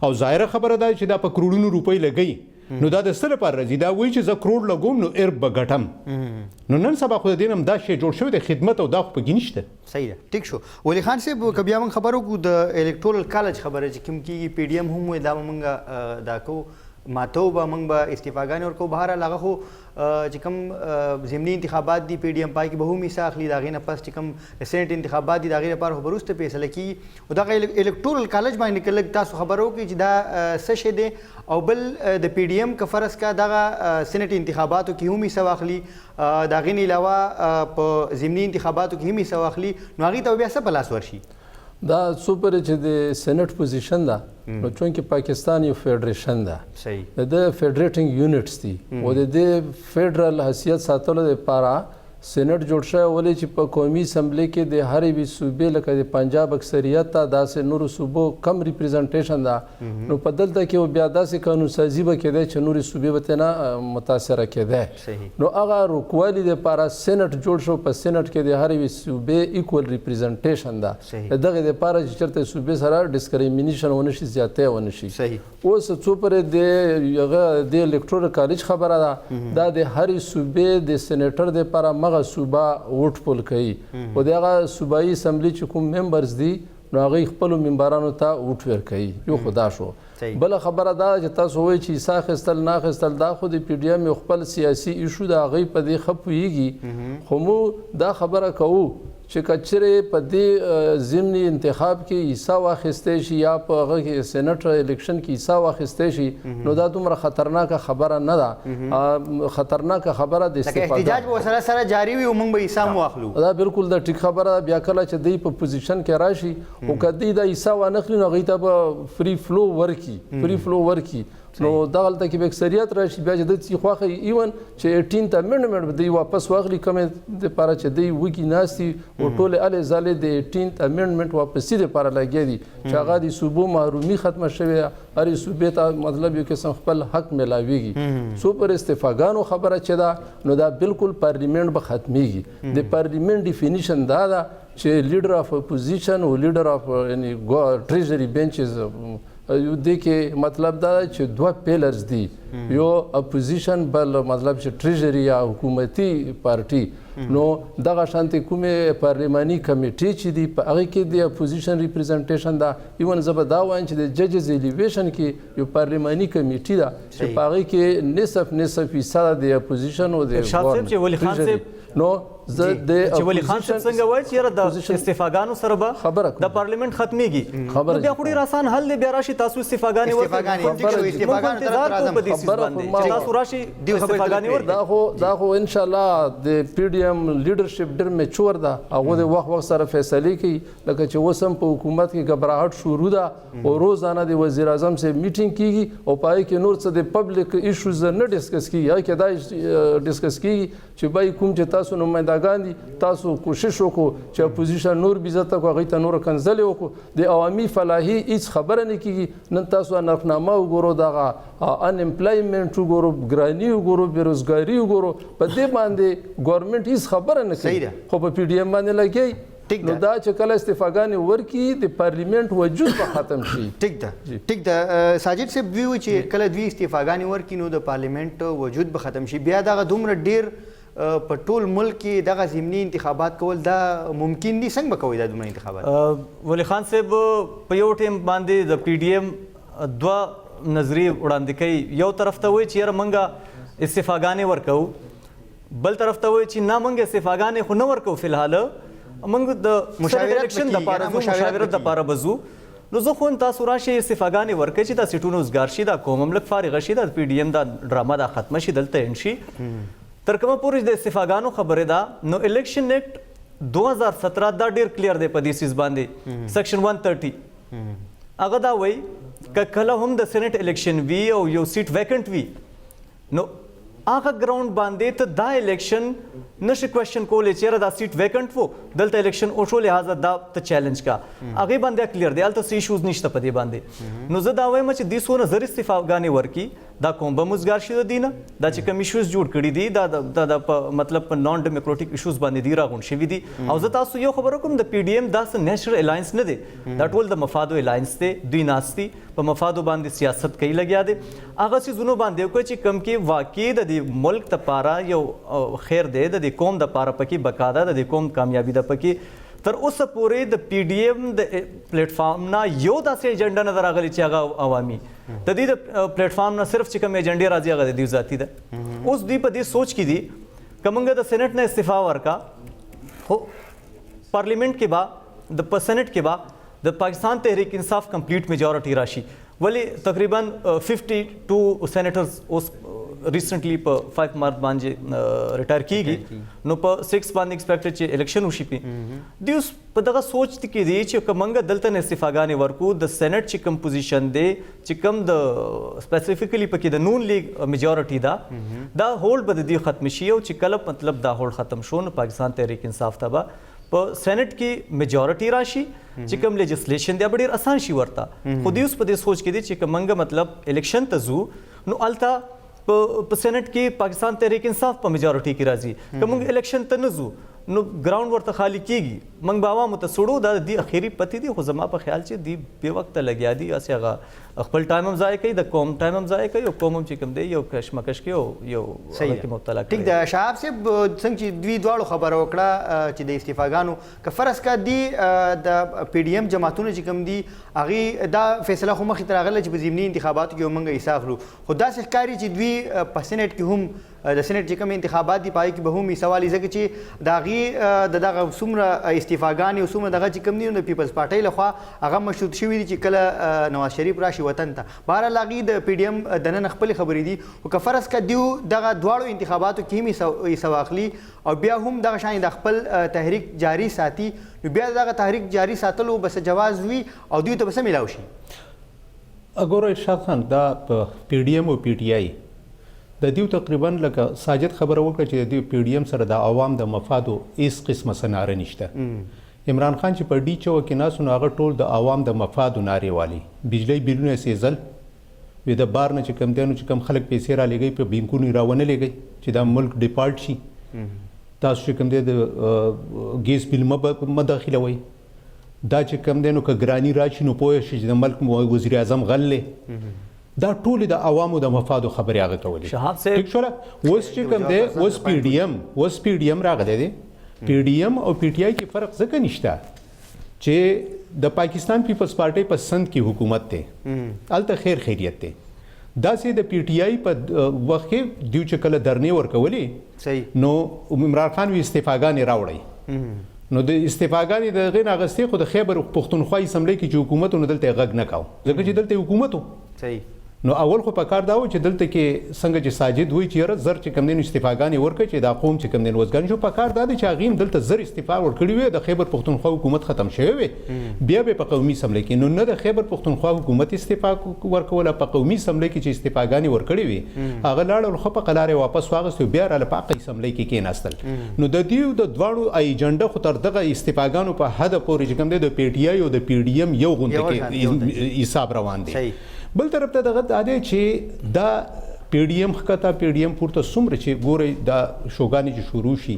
[SPEAKER 4] او ظاهره خبره ده چې دا په کروڑونو روپۍ لګوي نو دا د څه لپاره راځي دا وایي چې زه کروڑ لګوم نو ارب به ګټم نو نن سبا خو د دې نه هم دا شی جوړ شوی دی خدمت او دا خو پکې نشته
[SPEAKER 1] صحیح ده ټیک شو ولی خان صاحب که بیا موږ خبر وکړو د الکټورل کالج خبره چې کوم کېږي پی ډي ایم هم وایي دا به موږ دا کوو ماتو به موږ به استعفاګانې ورکوو بهرحال هغه خو چې کوم ضمني انتخابات دي پی ډي ایم پای کې به هم حصه اخلي د هغې نه پس چې کوم سینټ انتخابات دي د هغې لپاره خو به وروسته فیصله کېږي او دغه الکټورل کالج باندې که لږ تاسو خبره وکړئ چې دا څه شی دی او بل د پی ډي ایم که فرض کا دغه سینټ انتخاباتو کې هم حصه واخلي د هغې نه علاوه په ضمني انتخاباتو کې هم حصه واخلي نو هغې ته بیا څه په لاس ورشي
[SPEAKER 2] دا څو پورې چې د سینټ پوزیشن ده نو چونکې پاکستان یو فیډریشن ده
[SPEAKER 1] صحیح
[SPEAKER 2] د فیډریټینګ یونټس دي او د دې فیډرل حیثیت ساتلو لپاره سینټ جوړ شوی ولې چې په قومي اسمبلی کې د هرې یوې صوبې لکه د پنجاب اکثریت ته داسې نورو صوبو کم ریپرزنټیشن ده نو په دلته کې بیا داسې قانون سازي به کېدی چې نورې صوبې به ترې متاثره کېدی نو هغه روکوالي دپاره سینټ جوړ شو په سینټ کې د هرې یوې صوبې ایکول ریپرزنټیشن ده د دغې دپاره چې چېرته صوبې سره ډسکریمینیشن ونه شي زیاتی ونه شي اوس څو پورې د هغه د الکټورل کالج خبره ده دا د هرې صوبې د سینیټر دپاره مغه صوبه ووټ پول کوي او د هغه صوبایي اسمبلی چې کوم ممبرز دي نو هغوی خپلو ممبرانو ته ووټ ورکوي یو خو دا شو بله خبره دا چې تاسو وایئ چې حصه اخیستل نه اخیستل دا خو د پی ډي ایم یو خپل سیاسي ایشو د هغوی په دې ښه پوهېږي خو موږ دا خبره کوو چې که چېرې په دې ضمني انتخاب کې حصه واخیستی شي یا په هغه کې سینټ الیکشن کې حصه واخیستی شي نو دا دومره خطرناکه خبره نه ده خطرناکه خبره د
[SPEAKER 1] احتجاج به ورسره سره جاري وي او موږ به حصه هم واخلو
[SPEAKER 2] دا بالکل د ټیک خبره ده بیا کله چې دوی په پوزیشن کې راشي او که دوی دا حصه وانخلي نو هغوی ته به فری فلو ورکي نو دغلته کې به اکثریت راشي بیا چې دوی خوښه ایون چې 18th امنډمنټ به دوی واپس واخلي کومې دپاره چې دوی وږي ناست دي او ټولې هلې ځلې د 18th امنډمنټ واپسي دپاره لګیا دي چې هغه د صوبو محرومي ختمه شوې هرې صوبې ته مطلب یو قسم خپل حق میلاویږي څو پر استعفاګانو خبره چې ده نو دا بالکل پارلیمنټ به ختمیږي د پارلیمنټ ډیفینیشن دا ده چې لیډر اف اپوزیشن او لیډر اف یعنی ټریجري بینچز دې کې مطلب دا چې دوه پیلرز دي یو اپوزیشن بل مطلب چې ټریجري یا حکومتي پارټي نو دغه شانتې کومې پارلماني کمیټې چې دي په هغې کې د اپوزیشن ریپرزنټیشن ده ایون زه به دا وایم چې د ججز الیویشن کې یو پارلماني کمیټې ده چې په هغې کې نصف حصه د اپوزیشن او د
[SPEAKER 3] ارشاد صاحب چې ولی خان صاحب
[SPEAKER 2] نو زه د
[SPEAKER 3] چې ولی خان صاحب څنګه وایي چې یاره د
[SPEAKER 2] Position-
[SPEAKER 3] استعفاګانو سره به
[SPEAKER 2] خبره کوم.
[SPEAKER 3] د پارلیمنت ختمیږي
[SPEAKER 2] خبره
[SPEAKER 3] نو بیا خو ډېر آسان حل دی بیا راشي تاسو استعفاګانې
[SPEAKER 1] استعفاګانې
[SPEAKER 3] ورکړئ.
[SPEAKER 1] ټیک شو،
[SPEAKER 3] موږ
[SPEAKER 1] استعفاګانو طرف
[SPEAKER 3] انتظار
[SPEAKER 1] راځم.
[SPEAKER 3] کوو په دې سیز
[SPEAKER 2] خبره
[SPEAKER 3] باندې
[SPEAKER 2] خو ما-
[SPEAKER 3] چې تاسو راشي
[SPEAKER 1] دیو خبرې
[SPEAKER 3] استعفاګانې
[SPEAKER 1] ته
[SPEAKER 3] ورکړئ.
[SPEAKER 2] دا خو ان شاء الله د پی ډی ایم لیډرشپ ډېر میچور ده هغه د وخت سره فیصلې کوي لکه چې اوس هم په حکومت کې غبرهټ شروع ده او روزانه د وزیر اعظم سره میټینګ کیږي او پای کې نور څه د پبلک ایشوز نه ډیسکس کیږي یا کې دا ډیسکس کیږي چې بای کوم چې تاسو نمائندگان دي تاسو کوشش وکړو چې اپوزیشن نور بیزته کو هغه ته نور کنځلې وکړو د عوامي فلاحي هیڅ خبره نه کیږي نن تاسو نرخنامه وګورو دغه ان امپلایمنت وګورو ګرانی وګورو بیروزګاری وګورو په دې باندې ګورنمنت هیڅ خبره نه کوي
[SPEAKER 1] صحیح ده.
[SPEAKER 2] خو په پی ډی ایم باندې لګي
[SPEAKER 1] ټیک
[SPEAKER 2] نو
[SPEAKER 1] ده.
[SPEAKER 2] دا چې کله استعفاګانې ورکي د پارلیمنت وجود به ختم شي
[SPEAKER 1] ټیک ده ټیک ده ساجد صاحب وی چې کله دوی استعفاګانې ورکړي نو د پارلیمنت وجود به ختم شي بیا دغه دومره ډیر په ټول ملک کې دغه ضمني انتخابات کول دا ممکن دي څنګه به کوي دا دومره انتخابات
[SPEAKER 3] ولی خان صاحب په یو ټیم باندې د پی ډی ایم دوه نظریې وړاندې کوي یو طرف ته وایي چې یاره موږ استعفاګانې ورکوو بل طرف ته وایي چې نه موږ استعفاګانې خو نه ورکوو فی الحال موږ د
[SPEAKER 1] مشاورت
[SPEAKER 3] الیکشن
[SPEAKER 1] به
[SPEAKER 3] دپاره
[SPEAKER 1] کیږي،
[SPEAKER 3] ځو مشاورت دپاره به ځو نو زه خو تاسو راشئ استعفاګانې ورکړئ چې دا سیټونه وزګار شي دا قوم هم لږ فارغه شي دا پی ډي ایم دا ډرامه دا ختمه شي دلته اینډ شي تر کومه پورې د استعفاګانو خبرې ده نو الیکشن ایکټ 2017 دا ډیر کلیر دی په دې سیز باندې سیکشن 130 هغه دا وایي که کله هم د سینټ الیکشن وي او یو سیټ ویکنټ وي نو هغه ګراوند باندې ته دا الیکشن نشي کوېشن کولی چې یاره دا سیټ ویکنټ وو دلته الیکشن وشو لهذا دا ته چیلنج کا هغې باندې کلیر دی هلته څه ایشوز نشته په دې باندې نو زه دا وایم چې دوی څونه زر استعفاګانې ورکړي دا کوم به مزګار شي د دې نه دا چې کوم ایشوز جوړ کړي دي دا په مطلب په نان ډیموکراټیک ایشوز باندې دي راغونډ شوي دي او زه تاسو یو خبره کوم د پی ډي ایم دا څه نیشنل الاینس نه دی دا ټول د مفادو الاینس دی دوی ناست دي په مفادو باندې سیاست کوي لګیا دی هغه څیزونو باندې وکړي چې کوم کې واقع د دې ملک دپاره یو خیر دی د دې قوم دپاره پکې بقا ده د دې قوم کامیابي ده پکې تر اوسه پورې د پی ډي ایم د پلیټ فارم نه یو داسې ایجنډا نه ده راغلې چې هغه عوامي د دې د پلیټ فارم نه صرف چې کوم ایجنډې راځي هغه د دوی ذاتي ده اوس دوی په دې سوچ کې دي که موږ د سینټ نه استعفا ورکا خو پارلیمنٹ کې به د په سینټ کې به د پاکستان تحریک انصاف کمپلیټ میجورټي راشي ولی تقریبا 52 سینیټرز اوس ریسنټلی په 5 مارچ باندې ریټایر کیږي نو په 6 باندې ایکسپیکټډ چې الیکشن وشي پی دی اوس په دغه سوچ کې دی چې کومنګ دلته نه استعفاګانې ورکو د سېنات چې کم پوزیشن دی چې کم د سپیسیفیکلی پکې د نون لیگ میجورټي دا هولډ به د دې ختم شي او چې کله مطلب دا هولډ ختم شو نو پاکستان تحریک انصاف ته به په سېنات کې میجورټي راشي چې کوم لیجسلیشن دی ډېر آسان شي ورته خو دې اوس په دې سوچ کې دی چې کومنګ مطلب الیکشن ته ځو نو الته په سېنات کې پاکستان تحریک انصاف په میجورټي کې راځي که موږ الیکشن ته نه ځو نو ګراوند ورته خالی کیږي موږ به عوامو ته سړو دا د اخیری پتی دی خو زما په خیال چې دی بې وخته لګیا دي هسې هغه خپل ټایم هم ضایع کوي د قوم ټایم هم ضایع کوي او قوم هم چې کوم دی یو کشمکش کې او یو هغه کې مبتلا
[SPEAKER 1] ټیک ده شهاب صاحب څنګه چې دوی دواړو خبره وکړه چې د استعفاګانو که فرض کا دی د پی ډي ایم جماعتونه چې کوم دي هغې دا فیصله خو مخکې تر راغله چې په ضمني انتخاباتو کې موږ حصه اخلو خو داسې ښکاري چې دوی په سېنټ کې هم د سېنټ چې کوم انتخابات دي پای کې به هم حصه والي ځکه چې د هغې د دغه څومره استعفاګانې او څومره دغه چې کوم دي د پیپلز پارټۍ لخوا هغه مشروط شوي دي چې کله نواز شریف راشي وطن ته بهرحال هغې د پی ډي ایم دننه خپلې خبرې دي خو که فرض که دوی دغه دواړو انتخاباتو کې هم حصه واخلي او بیا هم دغه شان د خپل تحریک جاري ساتي نو بیا دغه تحریک جاري ساتلو بس جواز وي او دوی ته به څه میلاو شي
[SPEAKER 4] اګوره ارشاد خان دا په پی ډي ایم او پی ټي آی د دیو تقریبا لکه ساجد خبره وکړه چې د دیو پی ډي ایم سره د عوام د مفادو هیڅ قسمه سناره نشته عمران خان چې په ډي چوه کې ناسو نو هغه ټول د عوام د مفادو نارې والي بجلی بیلونه سیزل وي د بار نه چې کم دی نو چې کم خلک پیسې را لګوي په بینکونو یې راونه لګوي چې دا ملک ډیپارټ شي تاسو چې کم دی د ګیس بیل مه داخلوئ دا چې کم دی نو که ګراني راشي نو پوه شي چې د ملک وزیر اعظم غل دا ټول د عوامو د مفادو خبرې هغه کولې
[SPEAKER 3] شهاب صاحب
[SPEAKER 4] ټیک شوله اوس چې کوم دی اوس پی ډي ایم راغلی دی پی ډي ایم او پی ټي آی کې فرق ځکه نشته چې د پاکستان پیپلز پارټۍ په سند کې حکومت دی هلته خیر خیریت دی داسې د پی ټی آی په وخت کې دوی چې کله درنې ورکولې
[SPEAKER 1] صحیح
[SPEAKER 4] نو عمران خان وی استعفاګانې راوړی نو د استعفاګانې د غین اغستې خو د خیبر پښتونخوا اسمبلی کې چې حکومت نو دلته غږ نه کاو ځکه چې دلته حکومت
[SPEAKER 1] صحیح
[SPEAKER 4] نو اول خو په کار دا و چې دلته کې څنګه چې ساجد وای چې یاره زر چې کم دین استعفاګانې ورکړي چې دا قوم چې کم دین وزګان شو په کار دا دی چې هغه هم دلته زر استعفا ورکړي وي د خیبر پښتونخوا حکومت ختم شوی وي بیا به په قومي اسمبلی کې نو نه د خیبر پښتونخوا حکومت استعفا ورکول په قومي اسمبلی کې چې استعفاګانې ورکړي وي هغه لاړ خو په قلارې واپس واغستو بیا را لپاره اسمبلی کې کېناستل نو د دیو د دواړو ایجنډا خو تر دغه استعفاګانو په حد پورې چې کم دی د پی ټی آی او د پی ډی ایم یو غونډه کې حساب روان دی بل طرف ته دغه عادت چې دا پی ډی ایم خکته پی ډی ایم پورته څومره چې ګوري دا شوګانی چې شروع شي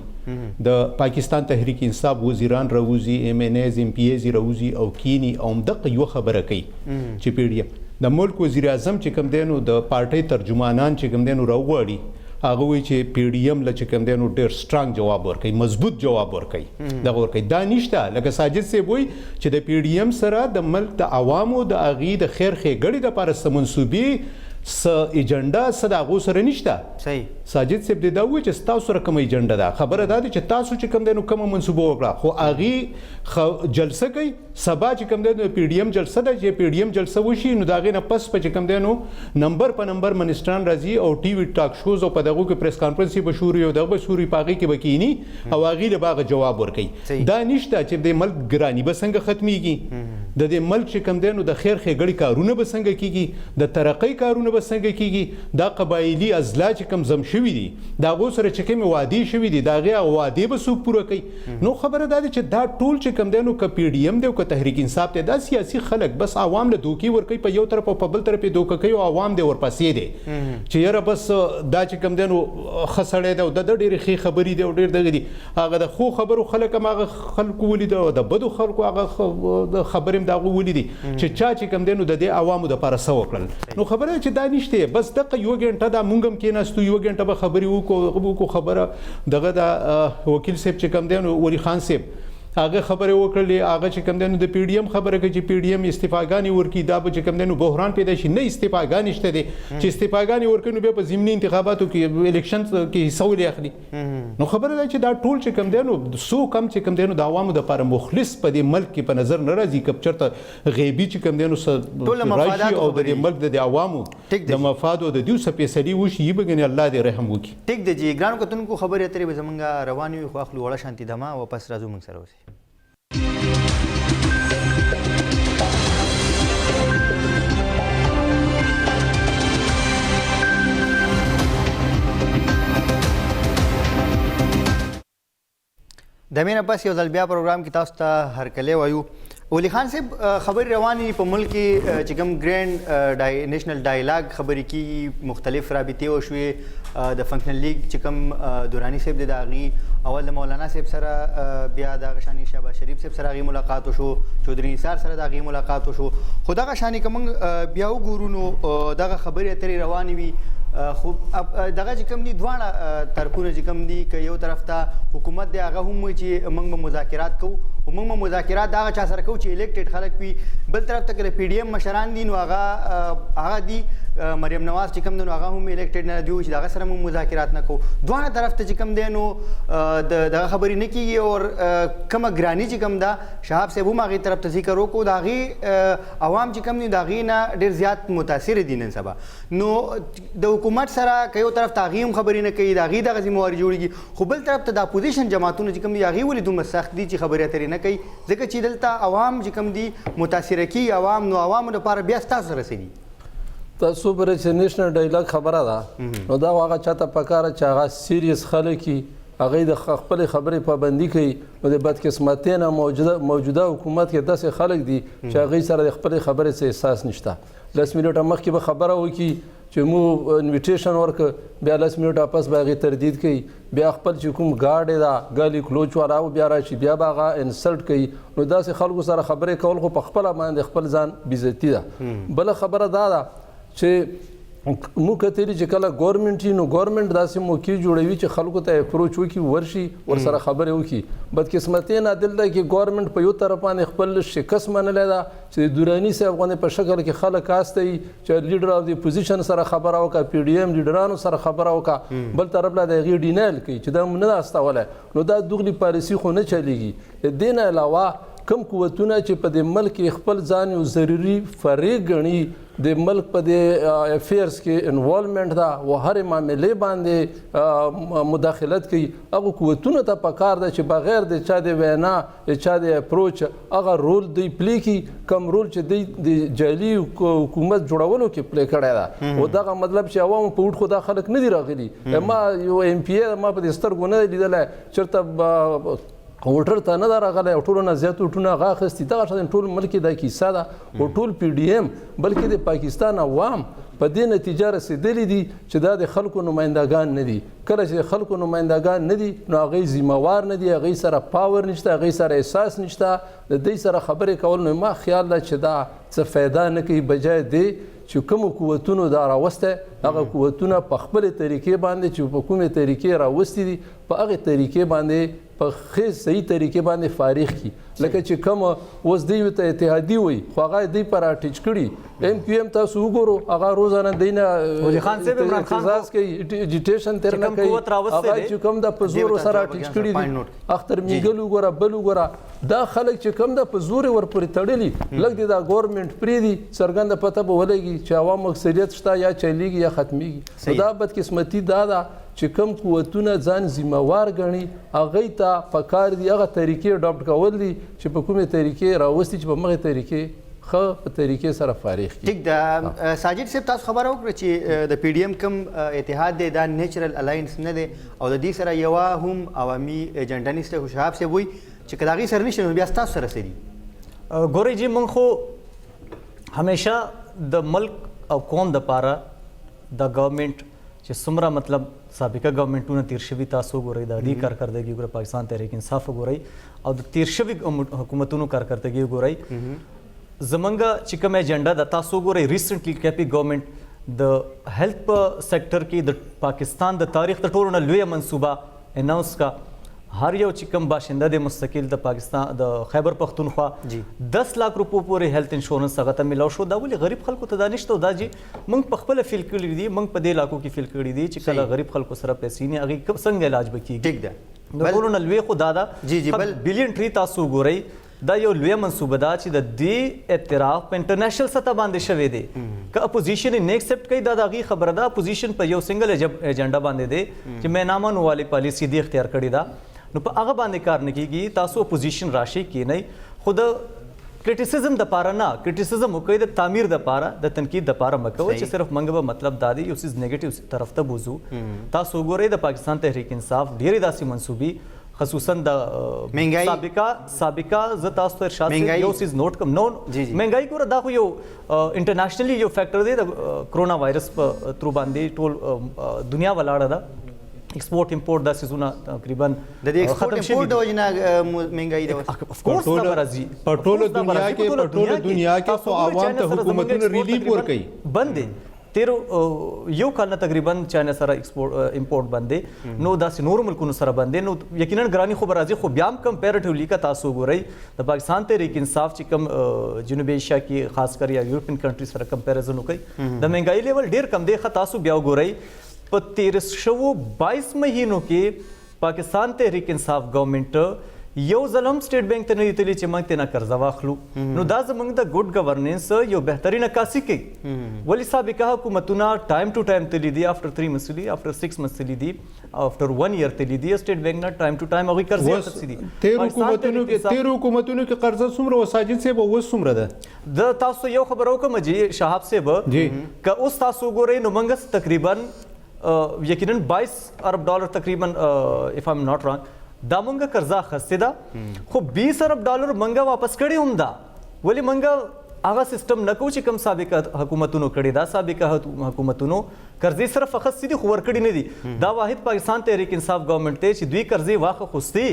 [SPEAKER 4] د پاکستان تحریک انصاف وزیران راوځي ایم ان ایز ایم پی ایز راوځي او کینی او دغه یو خبره کوي چې پی ډی ایم د ملک وزیر اعظم چې کوم دینو د پارټي ترجمانان چې کوم دینو راوړي هغه وی چې پی ډی ایم ل چې کوم دینو ډېر سترونګ جواب ورکړي مضبوط جواب ورکړي دغه ورکړي دا نشته لکه ساجد سی وی چې د پی ډی ایم سره د ملک د عوامو د اغي د خیر ښېګړې د لپاره سمنسوبي س ایجنډا صدا غو سره نشته
[SPEAKER 1] صحیح
[SPEAKER 4] ساجد صاحب د دا وی چې تاسو سره کوم ایجنډا ده خبره ده چې تاسو چې کوم دینو کوم منسوبه وکړه خو اغي جلسه کوي سبا چې کوم دینو پی ډی ایم جلسه ده چې پی ډی ایم جلسه وشي نو داغه نه پس په چې کوم دینو نمبر په نمبر منستران راځي او ټي وي ټاک شوز او په دغه کې پریس کانفرنس به شوري او دغه شوري پاغي کې بکینی او اغي له باغ جواب ورکړي دا نشته چې د ملک ګرانی به څنګه ختميږي د دې ملک چې کوم دینو د خیر ښېګړې کارونه به څنګه کیږي د ترقۍ کارونه به څنګه کیږي دا قبایلی ازلا چې کم زم شوی دي دا غو سره چې کوم وادي شوی دي دا غي وادي به سو پوره کوي نو خبره ده چې دا ټول چې کم دینو ک پی ډی ایم دی او ک تحریک انصاف ته دا سیاسي خلک بس عوام له دوکي ور کوي په یو طرف او په بل طرف دوکه کوي او عوام دی ورپسې دي چې یاره بس دا چې کم دینو خسړې ده د ډېری خې خبرې دی او ډېر دغه دي هغه د خو خبرو خلک هغه خلکو ولید او د بدو خلکو هغه خبرې دا ولید چې چا چې کم دینو د دې عوامو د لپاره سو کړل نو خبره چې دا نشته بس دغه یو غنټه دا مونږم کېناستو یو غنټه به خبرې وکړو خبره دغه د وکیل صاحب چې کم دینو ولی خان صاحب هغه خبره وکړلې هغه چې کم دینو د پی ډی ایم خبره کوي چې پی ډی ایم استعفاګانی ورکی دا به چې کم دینو بحران پیدا شي نه استعفاګانی شته دي چې استعفاګانی ورکړي بیا په ضمني انتخاباتو کې الیکشن کې حصہ ولې اخلي نو خبره ده چې دا ټول چې کم دینو سو کم چې کم دینو د عوامو د لپاره مخلص په دې ملک کې په نظر نه راځي کپ چرته غیبی چې کم دینو راشي او د ملک د عوامو د مفاد او د دیو سپیسلی وشي بګنی الله دې رحم وکړي
[SPEAKER 1] ټیک دی جی ګرانو کتونکو خبرې اترې به زمونږ روانې وي خو اخلو وړه شانتي دما واپس راځو موږ سره اوسئ د مینه پس یو ځل بیا پروګرام کې تاسو ته هرکلی وایو ولی خان صاحب خبرې روانې په ملک کې چې کوم ګرینډ نیشنل ډایلاګ خبرې کېږي مختلف رابطې وشوې د فنکشنل لیګ چې کوم دوراني صاحب دی د هغې اول د مولانا صاحب سره بیا دغه شانې شهباز شریف صاحب سره هغې ملاقات وشو چودھري نثار سره د هغې ملاقات وشو خو دغه شانې که موږ بیا وګورو نو دغه خبرې اترې روانې وي خو دغه چې کوم دي دواړه طرفونه چې کوم دي که یو طرف ته حکومت دی هغه هم وایي چې موږ به مذاکرات کوو خو موږ به مذاکرات د هغه چا سره کوو چې الیکټډ خلک وي بل طرف ته که د پی ډي ایم مشران دي نو هغه دي مریم نواز چې کوم دی نو هغه هم الیکټډ نه دی چې د هغه سره موږ مذاکرات نه کوو دواړه طرف ته چې کوم دی نو دغه خبرې نه کېږي او کومه ګراني چې کوم ده شهاب صاحب هم هغې طرف ته ذکر وکړو د هغې عوام چې کوم دي د هغې نه ډېر زیات متاثره دي نن سبا نو د حکومت سره که یو طرف ته هغې هم خبرې نه کوي د هغې دغه ذمهواري جوړېږي خو بل طرف ته د اپوزیشن جماعتونه چې کوم دي هغې ولې دومره سخت دي چې خبرې اترې نه کوي ځکه چې دلته عوام چې کوم دي متاثره کېږي عوام نو عوامو لپاره بیا ستاسو سره څه دي
[SPEAKER 2] تاسو پرې چې نیشنل ډایلاګ خبره ده نو دا هغه چاته پکاره چې هغه سیریس خلک هغې د خپلې خبرې پابندي کوي نو د بدقسمتۍ نه موجوده حکومت کې داسې خلک دي چې هغې سره د خپلې خبرې څه احساس نشته 10 منټه مخکې به خبره وکړي چې مو انویټیشن ورکړه بیا 10 منټه پس به هغې تردید کوي بیا خپل چې کوم ګاډې ده ګالی کلوچ والا او بیا راشي بیا به هغه انسلټ کوي نو داسې خلکو سره خبرې کول خو په خپله باندې خپل ځان بېزتي ده بله خبره دا ده چې موږ کتلی چې کله ګورنمنټ وي نو ګورنمنټ داسې موقع جوړوي چې خلکو ته اپروچ وکړي ورشي ورسره خبرې وکړي بدقسمتي نه دلته کې ګورنمنټ په یو طرف باندې خپل شکست منلی ده چې د دراني صاحب غوندې په شکل کې خلک کاسته وي چې لیډر اف د پوزیشن سره خبره وکړه پی ډي ایم لیډرانو سره خبره وکړه بل طرف له د هغې ډینایل کوي چې دا نه ده استولی نو دا دغلي پالیسي خو نه چلیږي د دې نه علاوه کم قوتونه چې په دې ملک خپل ځان یو ضروري فریق ګڼي د ملک په دې افیرز کې انوالومنټ ده او هرې معاملې باندې مداخلت کوي هغو قوتونو ته پکار ده چې بغیر د چا د وینا د چا د اپروچ هغه رول دوی پلی کړي کم رول چې دوی د جعلي حکومت جوړولو کې پلی کړی ده او دغه مطلب چې عوامو په وټ خو دا خلک نه دي راغلي ما یو ایم پی ای ما په دې سترګو نه دی لیدلی چېرته ووټر ته نه ده راغلی او ټولو نه زیات وټونه هغه اخیستي دغه شان ټول ملک دا کیسه ده او ټول پی ډي ایم بلکې د پاکستان عوام په دې نتیجه رسېدلي دي چې دا د خلکو نمایندګان نه دي کله چې د خلکو نمایندګان نه دي نو هغوی ذمهوار نه دي هغوی سره پاور نشته هغوی سره احساس نشته د دوی سره خبرې کول نو ما خیال ده چې دا څه فایده نه کوي بجای دی چې کومو قوتونو دا راوستی هغه قوتونه په خپلې طریقې باندې چې په کومې طریقې راوستي دي په هغې طریقې باندې په ښې صحیح طریقې باندې فارغ کړي لکه چې کوم اوس دوی ورته اتحادي وایي خو هغه دوی په راټیچ کړي ایم پی ایم تاسو وګورو هغه روزانه دوی نه اعتزاز کوي اجیټیشن ترنه کوي هغه چې کوم د په زور سره راټیچ کړي دي اختر میګل وګوره بل وګوره دا خلک چې کوم د په زور ورپورې تړلي لږ دې دا ګورنمنټ پرېږدي څرګنده پته به ولګي چې عوام اکثریت شته یا چلیږي یا ختمیږي دا بدقسمتي دا ده چې کوم قوتونه ځان ذمهوار ګڼي هغوی ته پکار دي هغه طریقې اډاپټ کول دي چې په کومې طریقې راوستي چې په همغې طریقې ښه په طریقې سره فارغ کړي
[SPEAKER 1] ټیک ده ساجد صاحب تاسو خبره وکړه چې د پی ډي ایم کوم اتحاد دی دا نیچرل الاینس نه دی او د دې سره یوه هم عوامي ایجنډا نشته خو شهاب صاحب وایي چې که د هغې سره نشته نو بیا ستاسو سره څه دي
[SPEAKER 3] ګورئ جی موږ خو همیشه د ملک او قوم دپاره د ګورنمنټ چې څومره مطلب سابقه ګورنمنټونه تیر شوي تاسو وګورئ د دې کارکردګي وګورئ پاکستان تحریک انصاف وګورئ او د تیر شوي حکومتونو کارکردګي وګورئ زمونږ چې کوم ایجنډا د تاسو وګورئ ریسنټلی کیپی ګورنمنټ د هیلث په سیکټر کې د پاکستان د تاریخ د ټولو نه لویه منصوبه اناونس کا هر یو چې کوم باشنده دی مستقل د پاکستان د خیبر پختونخوا 10 لک روپو پورې هیلث انشورنس هغه ته ملاو شو دا ولې غریب خلکو ته دا نشته دا جی موږ په خپله فیل کړي دي موږ په دې علاقو کې فیل کړي دي چې کله غریب خلکو سره پیسې نه هغې څنګه علاج به کېږي
[SPEAKER 1] ټیک ده
[SPEAKER 3] د ټولو نه لوی خو دا ده بل بلین ټری تاسو وګورئ دا یو لویه منصوبه ده چې د دې اعتراف په انټرنیشنل سطح باندې شوی دی که اپوزیشن یې نه ایکسپټ کوي دا د هغې خبره ده اپوزیشن په یو سنګل ایجنډا باندې دی چې مې نامه نووالی پالیسي دی اختیار کړې ده نو په هغه باندې کار نه کیږي تاسو اپوزیشن راشي کینئ خو د کرټیسزم دپاره نه کرټیسزم وکړئ د تعمیر دپاره د تنقید دپاره مه کوئ چې صرف موږ به مطلب دا دی یو څیز نیګیټیو طرف ته بوځو تاسو وګورئ د پاکستان تحریک انصاف ډېرې داسې منصوبې خصوصا د سابقه زه تاسو ته ارشاد کوم یو څیز نوٹ کوم نو مهنګایي ګوره دا خو یو انټرنیشنلی یو فیکټر دی د کرونا وایرس په ترو باندې ټول دنیا ولاړه ده ایکسپورټ امپورټ دا سیزونه تقریبا
[SPEAKER 1] د دې ایکسپورټ امپورټ د وجې نه مهنګایي ده
[SPEAKER 3] اف کورس دا راځي
[SPEAKER 4] په ټوله دنیا کې خو عوام ته حکومتونه ریلیف ورکوي
[SPEAKER 3] بند دي تیرو یو کال نه تقریبا چاینا سره ایکسپورټ امپورټ باندې نو داسې نورو ملکونو سره باندې نو یقینا ګرانی خو راځي خو بیا هم کمپیریټیولی کا تاسو وګورئ د پاکستان تحریک انصاف چې کوم جنوبي ایشیا کې خاص کر یا یورپین کنټری سره کمپیریزن وکړي د مهنګایي لیول ډیر کم دی خو تاسو بیا وګورئ په 22 مهینو کې پاکستان تحریک انصاف ګورنمنټ یو ځلم سټیټ بینک ته نه دی تللی چې موږ ترې نه قرضه واخلو نو دا زموږ د ګډ ګورننس یو بهترین عکاسي کوي ولې سابقه حکومتونه ټایم ټو ټایم تللی دي افټر 3 months تللی افټر 6 months تللی دي افټر 1 year تللی دي سټیټ بینک نه ټایم ټو ټایم هغوی قرضې اخیستي دي
[SPEAKER 4] تیر حکومتونو کې قرضه څومره و ساجد صاحب اوس څومره ده
[SPEAKER 3] د تاسو یو خبره وکړم جی شهاب صاحب که اوس تاسو وګورئ نو موږ تقریبا یقینا 22 ارب ډالر تقریبا اف ایم ناٹ رانګ دا مونږه قرضه اخیستې ده خو 20 ارب ډالر مونږه واپس کړي هم ده ولې مونږه هغه سیستم نه کوو چې کوم سابقه حکومتونو کړي دا سابقه حکومتونو قرضې صرف اخیستې دي خو ورکړي نه دي دا واحد پاکستان تحریک انصاف ګورنمنټ دی چې دوی قرضې واخیستې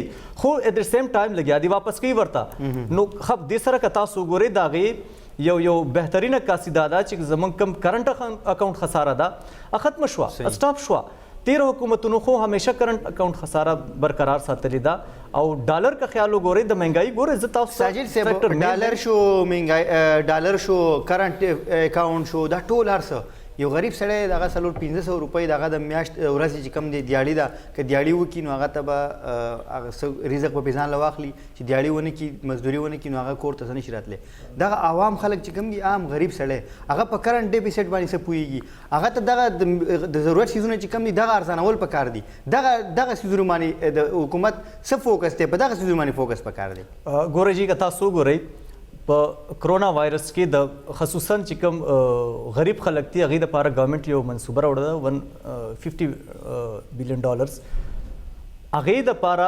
[SPEAKER 3] خو ایٹ د سیم ټایم لګیا دي واپس کوي ورته نو خب دې سره که تاسو وګورئ د هغې یو بهترینه عکاسي دا ده چې زمونږ کم کرنٹ اکاؤنٹ خساره ده ختم شوه سټاپ شوه 13 حکومتونو خو همیشه کرنٹ اکاؤنٹ خساره برقرار ساتلی ده او ډالر کا خیال وګورئ د مهنګای ګورئ زه تاسو
[SPEAKER 1] ساجد صاحب ډالر شو مهنګای ډالر شو کرنٹ اکاؤنٹ شو دا ټول هر څه یو غریب سړی دغه 1500 روپۍ دغه د میاشت ورځې چې کم دی دیاړي ده که دیاړي وکړي نو هغه ته به هغه رزق به ځان له واخلي چې دیاړي ونه کړي مزدوري ونه کړي نو هغه کور ته څه نشي راتلی دغه عوام خلک چې کم دي عام غریب سړی هغه په کرنټ ډیفیسټ باندې څه پوهېږي هغه ته دغه د ضرورت څیزونه چې کم دي دغه ارزانول پکار دي دغه څیزونو باندې د حکومت څه فوکس دی په دغه څیزونو باندې فوکس پکار دی
[SPEAKER 3] ګورئ جی که تاسو وګورئ په کرونا وایرس کې د خصوصا چې کوم غریب خلک دي هغې دپاره ګورنمنټ یو منصوبه راوړې ده $150 بلین هغې دپاره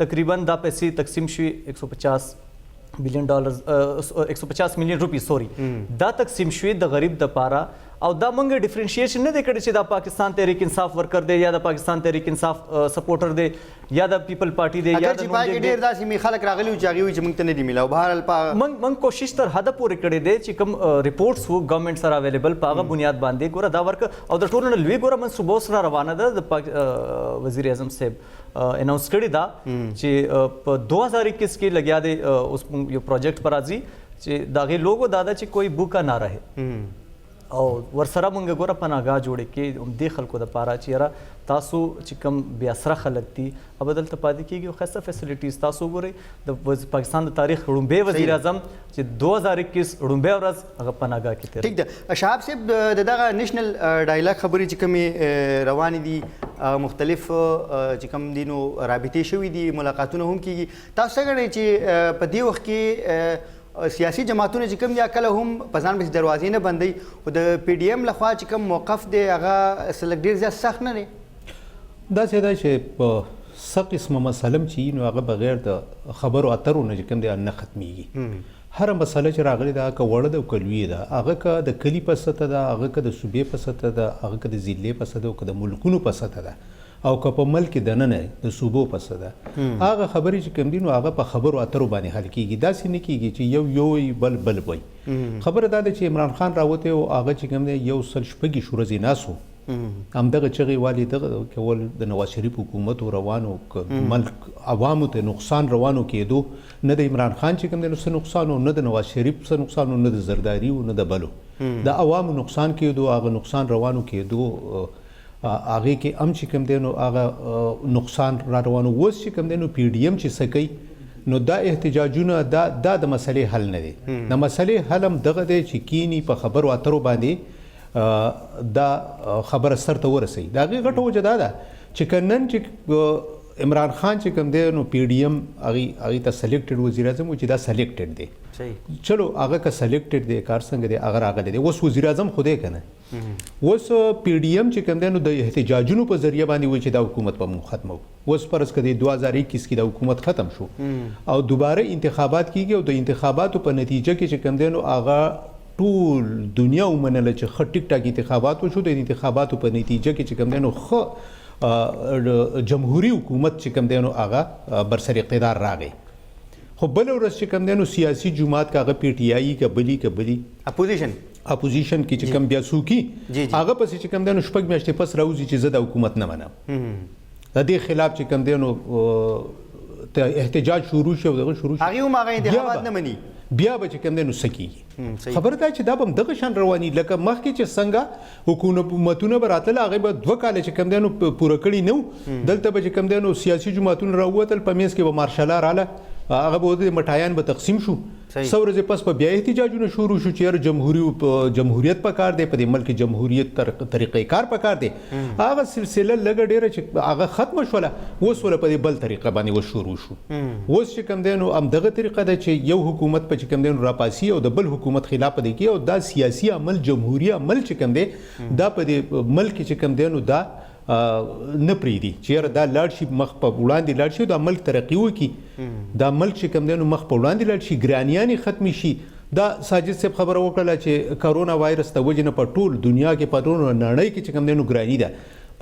[SPEAKER 3] تقریبا دا پیسې تقسیم شوي $150 ملین روپی سوري دا تقسیم شوي د غریب دپاره او دا موږ ډیفرنشیشن نه دی کړی چې دا پاکستان تحریک انصاف ورکر دی یا د پاکستان تحریک انصاف سپورټر دی یا د پیپل پارټي دی یا د
[SPEAKER 1] پاکي ډیر داسې خلک راغلي چې هغه چې موږ ته نه دی ملاو بهرحال
[SPEAKER 3] موږ کوشش تر حد پورې کړی دی چې کوم ریپورټس وو ګورنمنت سره اویلیبل په هغه بنیاد باندې ګوره دا ورک او د ټولو نه لوی ګوره منصوبه سره روانه ده د وزیر اعظم صاحب اناؤنس کړی دا چې په 2021 کې لګیا دی اوس یو پروجیکټ پر راځي چې دا غي لوګو دا چې کوئی بوکا نه رہے او ورسره مونږ ګوره پناهګاه جوړې کې دې خلکو دپاره چې یاره تاسو چې کوم بې اسره خلک دي अब دلته پاتې کېږي او ښایسته فیسلیټیز تاسو وګورئ د پاکستان د تاریخ ړومبی وزیر اعظم چې 2021 ړومبی ورځ هغه پناهګاه کې تېر
[SPEAKER 1] ټیک ده شهاب صاحب د دغه نیشنل ډایلاګ خبرې چې کومې روانې دي مختلف چې کوم دي نو رابطې شوي دي ملاقاتونه هم کېږي تاسو څه ګڼئ چې په دې وخت کې سیاسي جماعتونه چې کوم دي کله هم په ځان پسې دروازې نه بندوي خو د پی ډي ایم لخوا چې کوم موقف دی هغه سلک ډېر زیات سخت نه دی
[SPEAKER 4] داسې ده چې په څه قسمه مسله چې نو هغه بغیر د خبرو اترو نه چې کوم دی نه ختمیږي هره مسله چې راغلې ده که وړه ده او که لویې ده هغه که د کلي په سطحه ده هغه که د صوبې په سطحه ده هغه که د ضلعې په سطحه ده او که د ملکونو په سطحه ده او که په ملک دننه د صوبو په سطحه ده هغه خبرې چې کوم دي نو هغه په خبرو اترو باندې حل کېږي داسې نه کېږي چې یو بل وایي خبره دا ده چې عمران خان راوتی او هغه چې کوم دی 106 ورځې ناست و همدغه چغې والي دغه کول د نواز شریف حکومت روانو ملک عوامو ته نقصان روانو کېدو نه د عمران خان چې کوم دی نو څه نقصان او نه د نواز شریف څه نقصان او نه د زرداري او نه د بلو د عوامو نقصان کېدو هغه نقصان روانو کېدو هغې کې هم چې کوم دی نو هغه نقصان را روانو اوس چې کوم دی نو پی ډي ایم چې څه کوي نو دا احتجاجونه دا د مسلې حل نه دی د مسلې حل هم دغه دی چې کینی په خبرو اترو باندې دا خبره سر ته ورسوي د هغې غټه وجه دا ده چې که نن چې عمران خان چې کوم دی نو پی ډي ایم هغې ته سلیکټډ وزیر اعظم و چې دا سلیکټډ دی چلو هغه که سلیکټډ دی کار څنګه دی هغه راغلی دی اوس وزیر اعظم خو دی که نه اوس پی ډي ایم چې کوم دی نو د احتجاجونو په ذریعه باندې وایي چې دا حکومت به مونږ ختمو اوس فرض که د 2021 کې دا حکومت ختم شو او دوباره انتخابات کېږي او د انتخاباتو په نتیجه کې چې کوم دی نو هغه ټول دنیا ومنله چې ښه ټیک ټاک انتخابات وشو د انتخاباتو په نتیجه کې چې کوم دی نو ښه جمهوری حکومت چې کوم دی نو هغه برسر اقتدار راغی خو بل ورځ چې کوم دی نو سیاسي جماعت که هغه پی ټي آی که بلي
[SPEAKER 1] اپوزیشن
[SPEAKER 4] کې چې کوم بیا څوکي هغه پسې چې کوم دی نو 6 میاشتې پس راوځي چې زه د حکومت نه منم د دې خلاف چې کوم دی نو احتجاج شروع شو دغه شروع شو
[SPEAKER 1] هغې هم هغه انتخابات نه مني
[SPEAKER 4] بیا به چې کوم دی نو څه کېږي خبره دا چې دا به هم دغه شان رواني لکه مخکې چې څنګه حکومتونه به راتله هغې به 2 کاله چې کوم دی نو پوره کړي نه وو دلته به چې کوم دی نو سیاسي جماعتونه راووتل په منځ کې به مارشاله راله هغه به د مټایان به تقسیم شو څو ورځې پس به بیا احتجاجونه شروع شو چې یاره جمهوریت پکار دی په دې ملک جمهوریت طریقې کار پکار دی هغه سلسله لږه ډېره چې هغه ختمه شوله اوس وله په دې بل طریقه باندې اوس شروع شو اوس چې کوم دی نو همدغه طریقه ده چې یو حکومت په چې کوم دی نو راپاسي او د بل حکومت خلاف دی کوي او دا سیاسي عمل جمهوری عمل چې کوم دی دا په دې ملک چې کوم دی نو دا نه پرېږدي چې یاره دا لاړ شي مخ په وړاندې لاړ شي دا ملک ترقي وکړي دا ملک چې کوم دی نو مخ په وړاندې لاړ شي ګرانیانې ختمې شي دا ساجد صاحب خبره وکړله چې کرونا وایرس د وجې نه په ټول دنیا کې په ټول نړۍ کې چې کوم دی نو ګراني ده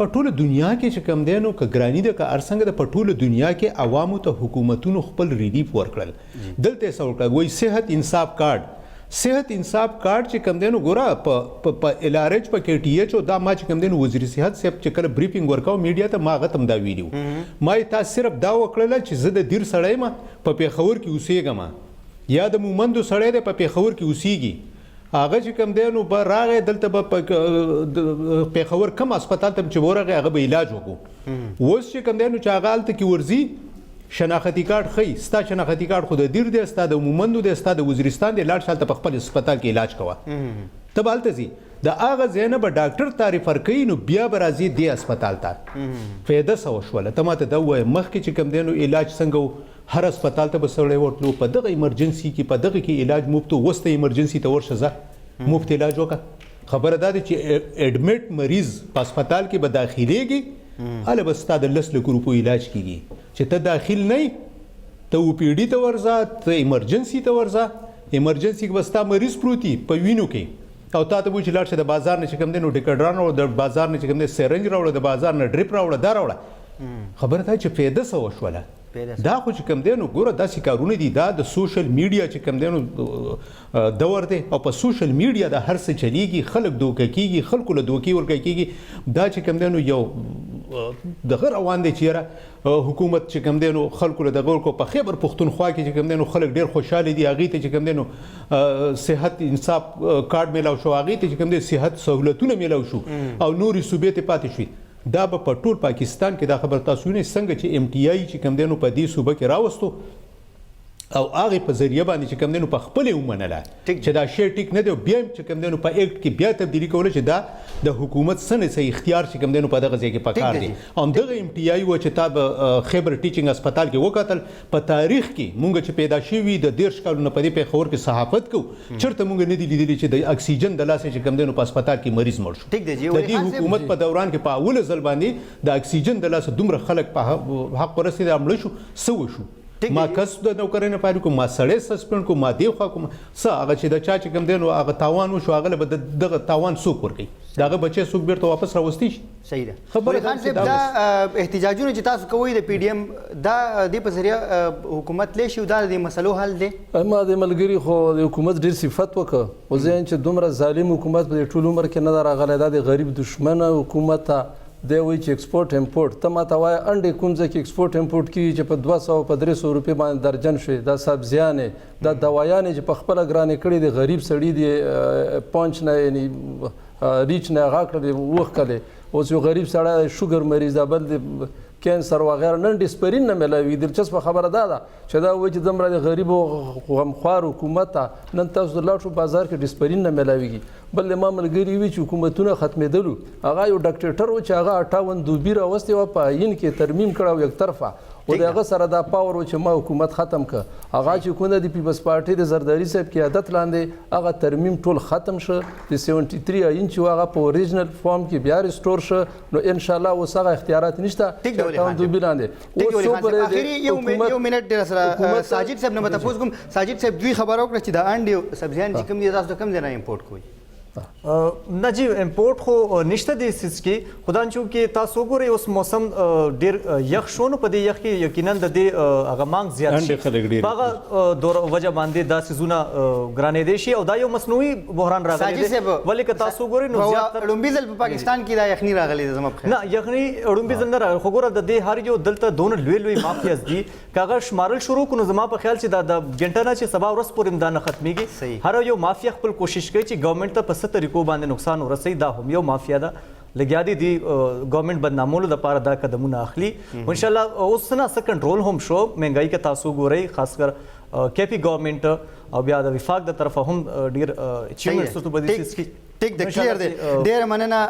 [SPEAKER 4] په ټوله دنیا کې چې کوم دی نو که ګراني ده که هر څنګه ده په ټوله دنیا کې عوامو ته حکومتونو خپل ریلیف ورکړل دلته یې څه وکړل وایي صحت انصاف کارډ صحت انصاف کارت چې کم دی نو ګوره په LRH په KTH او دا ما چې کم دی نو وزیر صحت صاحب چې کله بریفینګ ورکاو میډیا ته ما هغه تم دا ویډیو ما یې تاسو صرف دا وکړله چې زه د دیر سړی یم په پېښور کې اوسېږم یا د مومندو سړی دی په پېښور کې اوسېږي هغه چې کم دی نو به راغی دلته به پېښور کم هسپتال ته چې ورغی هغه به علاج وکړو اوس چې کم دی نو چې هغه هلته کې ورځي شناختی کارت خی ستا شناختی کارت خو د دیر دی ستا د مومندو دی ستا د وزیرستان دی لاړ شالته په خپل هسپتال کې علاج کوه ته به هلته ځي د هغه ځای نه به ډاکټر تا ریفر کوي نو بیا به راځي دې هسپتال ته فایده څه وشوله ته ماته دا ووایه مخکې چې کوم دی نو علاج څنګه و هر هسپتال ته به سړی ورتلو په دغه ایمرجنسي کې په دغه کې علاج مفت و اوس ته ایمرجنسي ته ورشه ځه مفت علاج وکړه خبره دا ده چې اډمټ مریض په هسپتال کې به داخلېږي هله به ستا د 10 لکو روپو علاج کېږي چې ته داخل نه یې ته OPD ته ورځه ته ایمرجنسي ته ورځه ایمرجنسي کې به ستا مریض پروت وي په وینو کې او تا ته وایي چې لاړ شه د بازار نه چې کوم دی نو ډیکډران راوړه د بازار نه چې کوم دی سرنج راوړه د بازار نه ډریپ راوړه دا راوړه خبره دا چې فایده څه وشوله دا خو چې کوم دی نو ګوره داسې کارونه دي دا د سوشل میډیا چې کوم دی نو دور دی او په سوشل میډیا دا هر څه چلیږي خلک دوکه کیږي خلکو له دوکې ورکه کیږي دا چې کوم دی نو یو دغه روان دی چې حکومت چې کوم دی نو خلکو له دغه ورکو په خیبر پښتونخوا کې چې کوم دی نو خلک ډیر خوشاله دي هغې ته چې کوم دی نو صحت انصاف کارت میلاو شو هغې ته چې کوم دی صحت سهولتونه میلاو شو او نورې صوبې ته پاتې شوي دا به په ټول پاکستان کې دا خبر تاسو وینئ څنګه چې MTI چې کوم دی نو په دې صوبه کې راوستو او هغه په ذریعہ باندې چې کوم دی نو په خپل ومنله چې دا شی ټیک نه دی بیا چې کوم دی نو په ایکټ کې بیا تبدیلی کوله چې دا د حکومت سره صحیح اختیار چې کوم دی نو په دغه ځای کې پکار دی او دغه MTI و چې تا خیبر ټیچینګ هسپتال کې وکتل په تاریخ کې مونږ چې پیدا شوي د 10 کالونو په دې پېښور کې صحافت کو چرته مونږ نه دی لیدلی چې د اکسیجن د لاسه چې کوم دی نو په هسپتال کې مریض مړ شو د دې حکومت په دوران کې په اول ځل باندې د اکسیجن د لاسه دومره خلک په حق پرستی د مړ شو سو شو ما کس د نوکرۍ نه پایلو کوم ما سړی سسپند کوم ما دی خوا کوم څه هغه چې د چا چې کوم دی نو هغه تاوان وشو هغه به دغه تاوان څوک ورکوي دغه بچی څوک بیرته واپس راوستی شي
[SPEAKER 1] صحیح ده خبره خان صاحب دا احتجاجونه چې تاسو کوئ د PDM دا د په ذریعہ حکومت لی شي دا د مسلو حل دی
[SPEAKER 2] ما د ملګری خو د حکومت ډیر صفت وکړه او ځین چې دومره ظالم حکومت په ټول عمر کې نه راغلی دا د غریب دشمن حکومت دی وایي چې ایکسپورټ امپورټ ته ماته وایه انډې کوم ځای کې ایکسپورټ امپورټ کېږي چې په 200 په 300 روپۍ باندې درجن شوي دا سبزیانې دا دوايانې چې په خپله ګرانې کړي دي غریب سړي دي پنچ نه یعنې ریچ نه هغه کړلې وښکلې اوس یو غریب سړی شوګر مریض دا بل دی کینسر وغیره نن ډسپرین نه میلاوي دلچسپه خبره دا ده چې دا وایي چې دومره د غریبو غمخوار حکومت ته نن تاسو د لاړ شو بازار کې ډسپرین نه میلاویږي بل ما ملګري وي چې حکومتونه ختمېدلو هغه یو ډاکټر و چې هغه 58 دوبي راوستې وه په عین کې ترمیم کړه او یک طرفه او د هغه سره دا پاور و چې ما حکومت ختم کړ هغه چې کومه د پیپلز پارټي د زرداري صاحب قیادت لاندې هغه ترمیم ټول ختم شو د 73 انچ هغه په اوریجنل فارم کې بیا ریسټور شو نو ان شاء الله اوس هغه اختیارات نشته ټاون دوبي لاندې
[SPEAKER 1] اخري یو منټ ډیر سره ساجد صاحب نه تاسو کوم ساجد صاحب دوی خبر وکړه چې د انډي سبزیان چې کوم دي تاسو کم ځای نه امپورټ کوئ
[SPEAKER 3] نه جی امپورټ خو نشته دی سیس کې خدای چې تاسو ګورئ اوس موسم ډیر یخ شو نو په دې یخ کې یقینا د دې هغه مانګ زیات شي هغه دور وجه باندې دا سيزونه ګرانې دي شي او دا یو مصنوعي بحران راغلی دی ولې که تاسو ګورئ نو زیات
[SPEAKER 1] اړومبي ځل په پاکستان کې دا یخني راغلی دی زما په
[SPEAKER 3] نه یخني اړومبي ځل نه راغلی خو ګوره د دې هر یو دلته دونه لوی مافیاز دي کاغه شمارل شروع کونو زما په خیال چې دا د ګنټه نه چې سبا ورځ پورې امدان ختميږي هر یو مافیا خپل کوشش کوي چې ګورنمنت ته په ست طریقو باندې نقصان ورسي دا هم یو مافیا ده لګیا دي ګورنمنت بدنامولو لپاره دا قدمونه اخلي ان شاء الله اوس نه څه کنټرول هم شو مهنګای کې تاسو ګورئ خاص کر KP ګورنمنت او بیا د وفاق د طرفه هم ډیر اچیومنټس ته بدې سکی
[SPEAKER 1] ټیک د کلیر دی ډیر مننه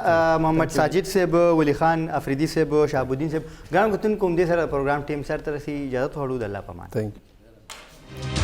[SPEAKER 1] محمد ساجد صاحب ولی خان افریدي صاحب شهاب الدین صاحب ګران کوتن کوم دې سره پروګرام ټیم سره ترسي اجازه وړو د الله پامان
[SPEAKER 2] ثانک یو